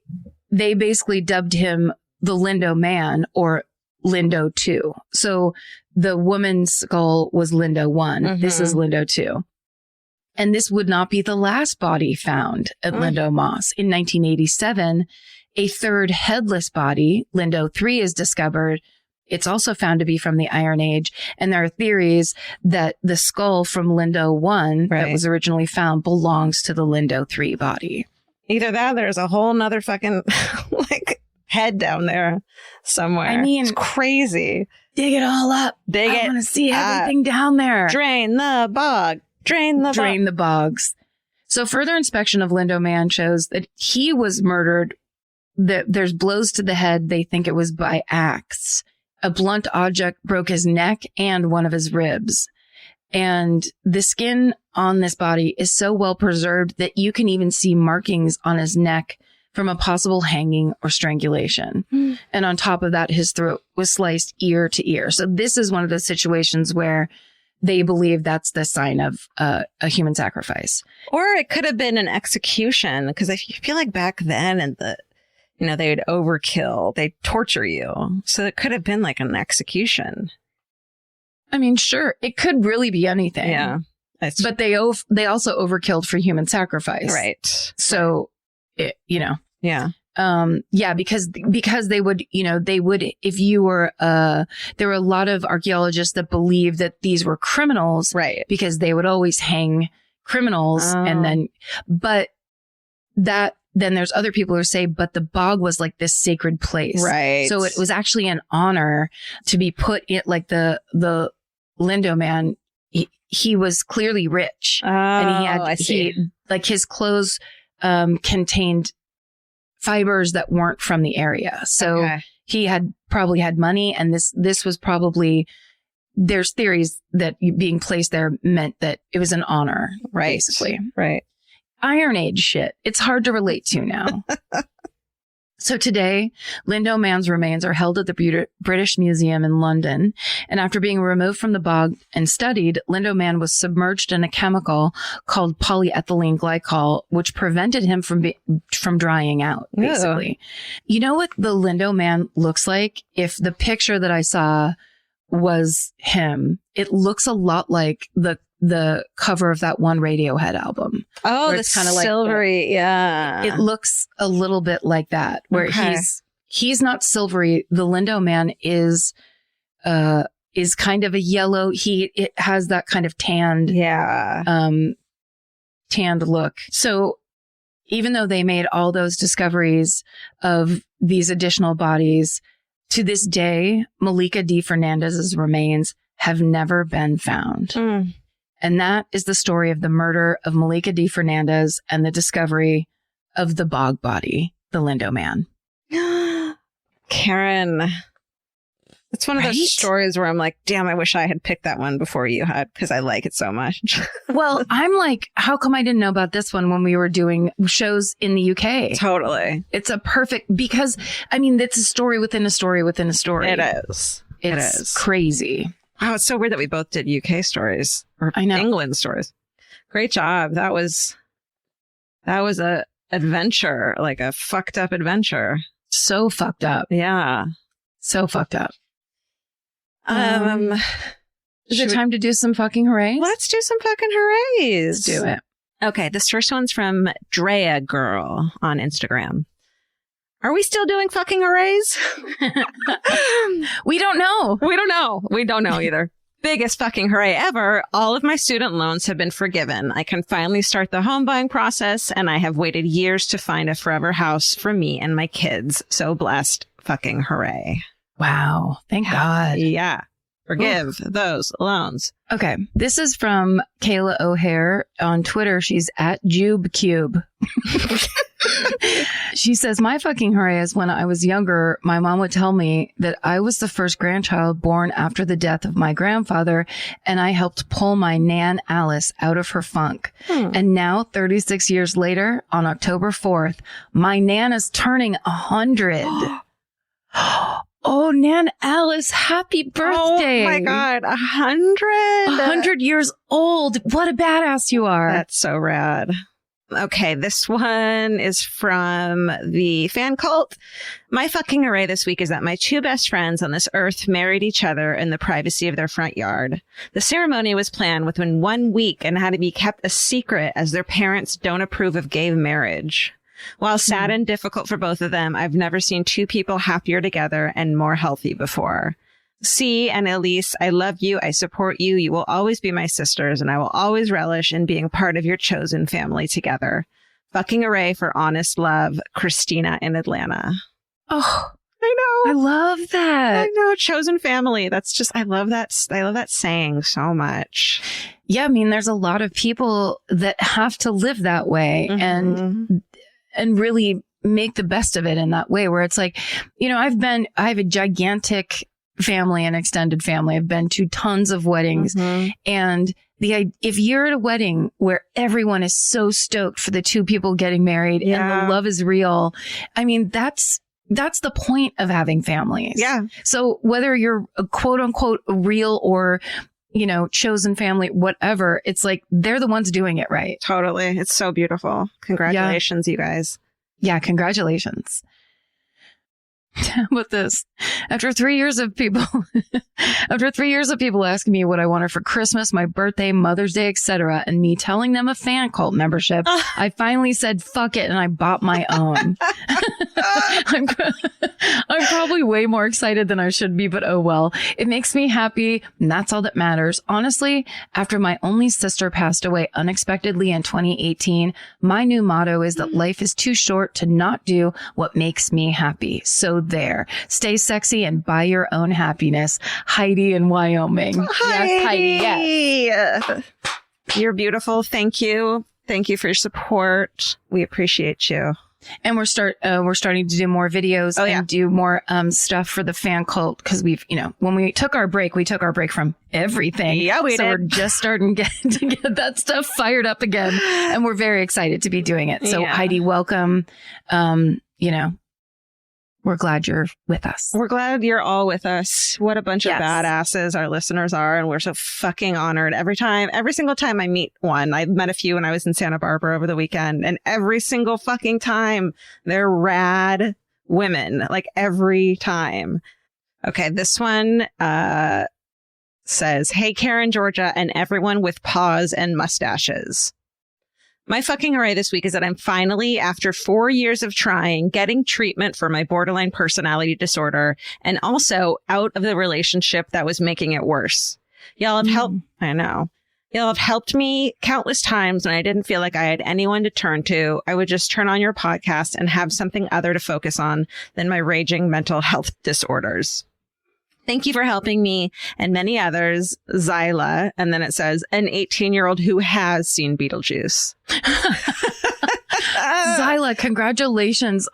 basically dubbed him the Lindow Man or Lindow 2. So the woman's skull was Lindow 1. This is Lindow 2. And this would not be the last body found at Lindow Moss. In 1987, a third headless body, Lindow 3, is discovered. It's also found to be from the Iron Age. And there are theories that the skull from Lindow 1 that was originally found belongs to the Lindow 3 body. Either that, or there's a whole nother fucking like head down there somewhere. I mean, it's crazy. Dig it all up. I want to see everything down there. Drain the bog. Drain the bogs. So further inspection of Lindow Man shows that he was murdered. There's blows to the head. They think it was by axe. A blunt object broke his neck and one of his ribs. And the skin on this body is so well preserved that you can even see markings on his neck from a possible hanging or strangulation. And on top of that, his throat was sliced ear to ear. So this is one of those situations where they believe that's the sign of a human sacrifice. Or it could have been an execution, because I feel like back then they'd overkill, they'd torture you. So it could have been like an execution. I mean, sure, it could really be anything. Yeah. But they also overkilled for human sacrifice. Right. So, Yeah. Yeah, because they would, if you were, there were a lot of archaeologists that believed that these were criminals, Right. Because they would always hang criminals. And then there's other people who say, but the bog was like this sacred place. Right. So it was actually an honor to be put in, like the Lindow man. He was clearly rich, and his clothes, contained fibers that weren't from the area. So he had probably had money, and this was probably, there's theories that being placed there meant that it was an honor, right. Basically. Right. Iron Age shit. It's hard to relate to now. So today, Lindow Man's remains are held at the British Museum in London. And after being removed from the bog and studied, Lindow Man was submerged in a chemical called polyethylene glycol, which prevented him from drying out, basically. Ew. You know what the Lindow Man looks like? If the picture that I saw was him, it looks a lot like the cover of that one Radiohead album. Oh, it's kind of silvery. It looks a little bit like that, where he's not silvery. The Lindow Man is kind of a yellow. It has that kind of tanned look. So even though they made all those discoveries of these additional bodies, to this day, Malika D. Fernandez's remains have never been found. Mm. And that is the story of the murder of Malika D. Fernandez and the discovery of the bog body, the Lindow Man. Karen, it's one of those stories where I'm like, damn, I wish I had picked that one before you had, because I like it so much. Well, I'm like, how come I didn't know about this one when we were doing shows in the UK? Totally. It's a perfect, because, I mean, it's a story within a story within a story. It is. It's crazy. Wow, it's so weird that we both did UK stories or England stories. Great job. That was a adventure, like a fucked up adventure. So fucked up. Yeah. So fucked up. Is it time to do some fucking hoorays? Let's do some fucking hoorays. Let's do it. Okay, this first one's from Drea Girl on Instagram. Are we still doing fucking hoorays? We don't know. We don't know either. Biggest fucking hooray ever. All of my student loans have been forgiven. I can finally start the home buying process, and I have waited years to find a forever house for me and my kids. So blessed. Fucking hooray. Wow. Thank God. Yeah. Forgive those loans. Okay. This is from Kayla O'Hare on Twitter. She's at JubeCube. She says, my fucking hooray is when I was younger, my mom would tell me that I was the first grandchild born after the death of my grandfather, and I helped pull my Nan Alice out of her funk. And now, 36 years later, on October 4th, my Nan is turning 100. Oh, Nan Alice, happy birthday. Oh my God, 100? 100 years old. What a badass you are. That's so rad. Okay, this one is from the fan cult. My fucking hooray this week is that my two best friends on this earth married each other in the privacy of their front yard. The ceremony was planned within 1 week and had to be kept a secret as their parents don't approve of gay marriage. While sad and difficult for both of them, I've never seen two people happier together and more healthy before. C and Elise, I love you. I support you. You will always be my sisters, and I will always relish in being part of your chosen family together. Fucking hooray for honest love, Christina in Atlanta. Oh, I know. I love that. I know. Chosen family. That's just, I love that. I love that saying so much. Yeah. I mean, there's a lot of people that have to live that way and really make the best of it in that way, where it's like, I have a gigantic family and extended family. I've been to tons of weddings, and if you're at a wedding where everyone is so stoked for the two people getting married and the love is real, I mean, that's the point of having families. Yeah. So whether you're a quote unquote real or, chosen family, whatever, it's like they're the ones doing it right. Totally. It's so beautiful. Congratulations, you guys. Yeah. Congratulations. How about this? After 3 years of people asking me what I wanted for Christmas, my birthday, Mother's Day, etc., and me telling them a fan cult membership, I finally said fuck it and I bought my own. I'm probably way more excited than I should be, but oh well. It makes me happy, and that's all that matters. Honestly, after my only sister passed away unexpectedly in 2018, my new motto is that life is too short to not do what makes me happy. So there. Stay sexy and buy your own happiness. Heidi in Wyoming. Yes, Heidi. Yes. You're beautiful. Thank you. Thank you for your support. We appreciate you. And we're starting to do more videos and do more stuff for the fan cult, because we've, when we took our break from everything. Yeah, we did. So we're just starting to get that stuff fired up again, and we're very excited to be doing it. So Heidi, welcome. We're glad you're with us. We're glad you're all with us. What a bunch of badasses our listeners are. And we're so fucking honored every single time I meet one. I met a few when I was in Santa Barbara over the weekend, and every single fucking time they're rad women, like every time. Okay. This one, says, "Hey, Karen, Georgia, and everyone with paws and mustaches. My fucking hooray this week is that I'm finally, after 4 years of trying, getting treatment for my borderline personality disorder, and also out of the relationship that was making it worse. Y'all have helped. I know. Y'all have helped me countless times when I didn't feel like I had anyone to turn to. I would just turn on your podcast and have something other to focus on than my raging mental health disorders. Thank you for helping me and many others, Zyla." And then it says, "an 18-year-old who has seen Beetlejuice." Zyla, congratulations.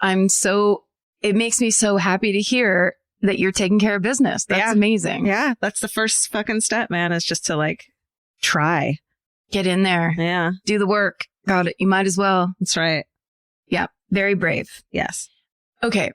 It makes me so happy to hear that you're taking care of business. That's amazing. Yeah. That's the first fucking step, man, is just to try. Get in there. Yeah. Do the work. Got it. You might as well. That's right. Yeah. Very brave. Yes. Okay.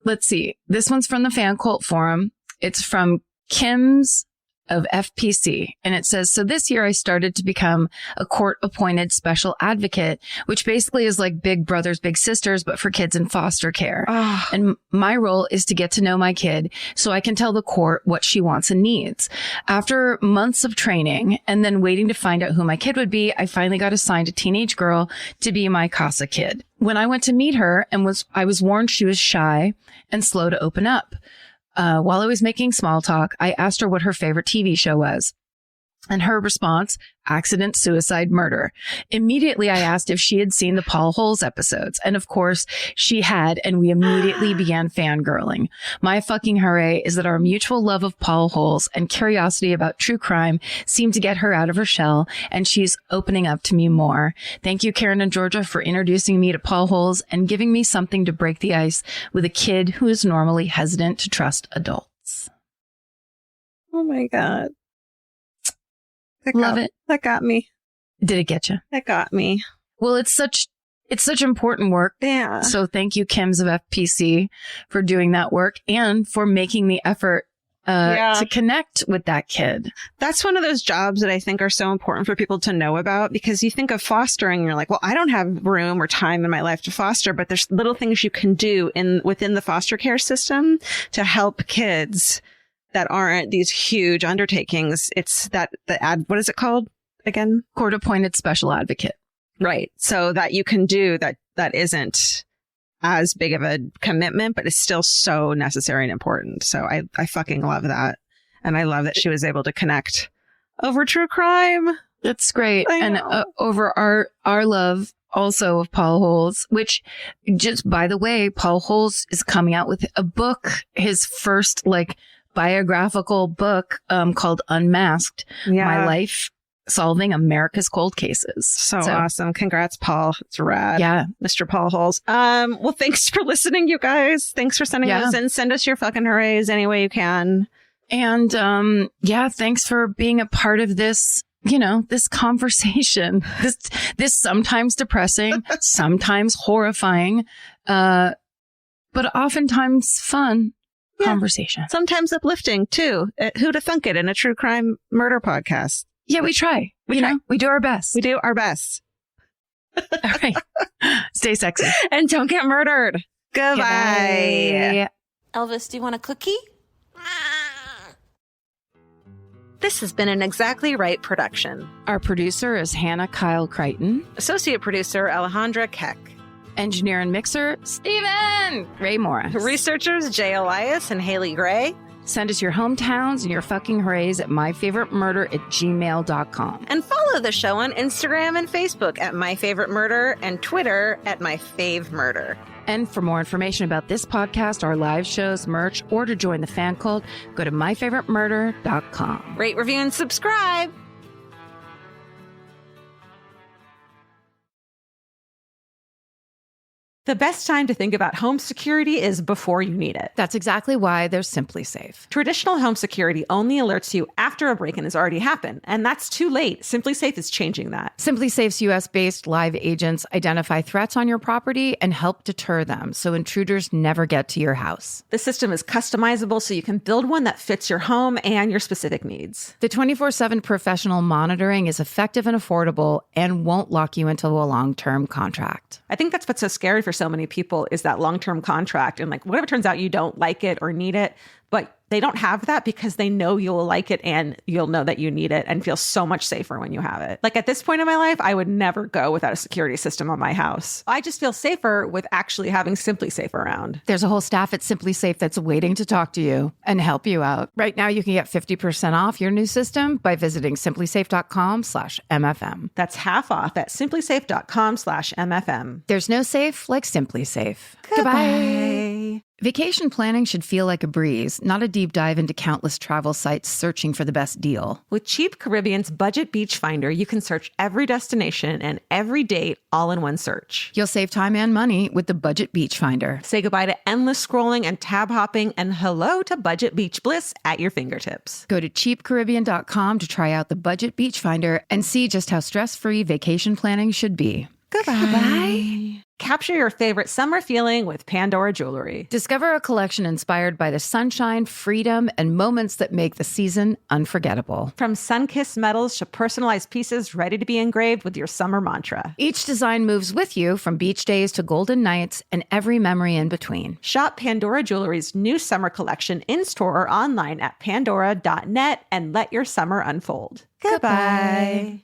Let's see. This one's from the Fan Cult Forum. It's from Kim's of FPC. And it says, "So this year I started to become a court-appointed special advocate, which basically is like Big Brothers, Big Sisters, but for kids in foster care. Oh. And my role is to get to know my kid so I can tell the court what she wants and needs. After months of training and then waiting to find out who my kid would be, I finally got assigned a teenage girl to be my CASA kid. When I went to meet her I was warned she was shy and slow to open up. While I was making small talk, I asked her what her favorite TV show was. And her response, accident, suicide, murder. Immediately, I asked if she had seen the Paul Holes episodes. And of course, she had, and we immediately began fangirling. My fucking hooray is that our mutual love of Paul Holes and curiosity about true crime seemed to get her out of her shell, and she's opening up to me more. Thank you, Karen and Georgia, for introducing me to Paul Holes and giving me something to break the ice with a kid who is normally hesitant to trust adults." Oh my God. Love it. That got me. Did it get you? That got me. Well, it's such important work. Yeah. So thank you, Kim's of FPC, for doing that work and for making the effort to connect with that kid. That's one of those jobs that I think are so important for people to know about, because you think of fostering and you're like, well, I don't have room or time in my life to foster, but there's little things you can do within the foster care system to help kids that aren't these huge undertakings. It's what is it called again? Court-appointed special advocate. Right. So that you can do that isn't as big of a commitment, but it's still so necessary and important. So I fucking love that. And I love that she was able to connect over true crime. It's great. And over our love also of Paul Holes, which, just by the way, Paul Holes is coming out with a book, his first biographical book called Unmasked, My Life Solving America's Cold Cases. So awesome. Congrats, Paul. It's rad. Yeah. Mr. Paul Holes. Well, thanks for listening, you guys. Thanks for sending those in. Send us your fucking hoorays any way you can. And thanks for being a part of this, this conversation. This sometimes depressing, sometimes horrifying, but oftentimes fun. Conversation. Sometimes uplifting too. Who'da thunk it in a true crime murder podcast? Yeah, we try. We do our best. We do our best. All right. Stay sexy. And don't get murdered. Goodbye. Goodbye. Elvis, do you want a cookie? This has been an Exactly Right production. Our producer is Hannah Kyle Crichton. Associate producer, Alejandra Keck. Engineer and mixer, Steven Ray Morris. Researchers, Jay Elias and Haley Gray. Send us your hometowns and your fucking hoorays at myfavoriteMurder@gmail.com. And follow the show on Instagram and Facebook at My Favorite Murder and Twitter at My Fave Murder. And for more information about this podcast, our live shows, merch, or to join the fan cult, go to myfavoritemurder.com. Rate, review, and subscribe. The best time to think about home security is before you need it. That's exactly why there's Simply Safe. Traditional home security only alerts you after a break-in has already happened, and that's too late. Simply Safe is changing that. Simply Safe's US-based live agents identify threats on your property and help deter them so intruders never get to your house. The system is customizable so you can build one that fits your home and your specific needs. The 24/7 professional monitoring is effective and affordable and won't lock you into a long-term contract. I think that's what's so scary for so many people is that long-term contract. And like, whatever turns out you don't like it or need it, but they don't have that because they know you'll like it and you'll know that you need it and feel so much safer when you have it. Like at this point in my life, I would never go without a security system on my house. I just feel safer with actually having Simply Safe around. There's a whole staff at Simply Safe that's waiting to talk to you and help you out. Right now, you can get 50% off your new system by visiting simplysafe.com/MFM. That's half off at simplysafe.com/MFM. There's no safe like Simply Safe. Goodbye. Vacation planning should feel like a breeze, not a deep dive into countless travel sites searching for the best deal. With Cheap Caribbean's Budget Beach Finder, you can search every destination and every date all in one search. You'll save time and money with the Budget Beach Finder. Say goodbye to endless scrolling and tab hopping and hello to Budget Beach Bliss at your fingertips. Go to cheapcaribbean.com to try out the Budget Beach Finder and see just how stress-free vacation planning should be. Goodbye. Capture your favorite summer feeling with Pandora Jewelry. Discover a collection inspired by the sunshine, freedom, and moments that make the season unforgettable. From sun-kissed metals to personalized pieces ready to be engraved with your summer mantra. Each design moves with you from beach days to golden nights and every memory in between. Shop Pandora Jewelry's new summer collection in-store or online at pandora.net and let your summer unfold. Goodbye.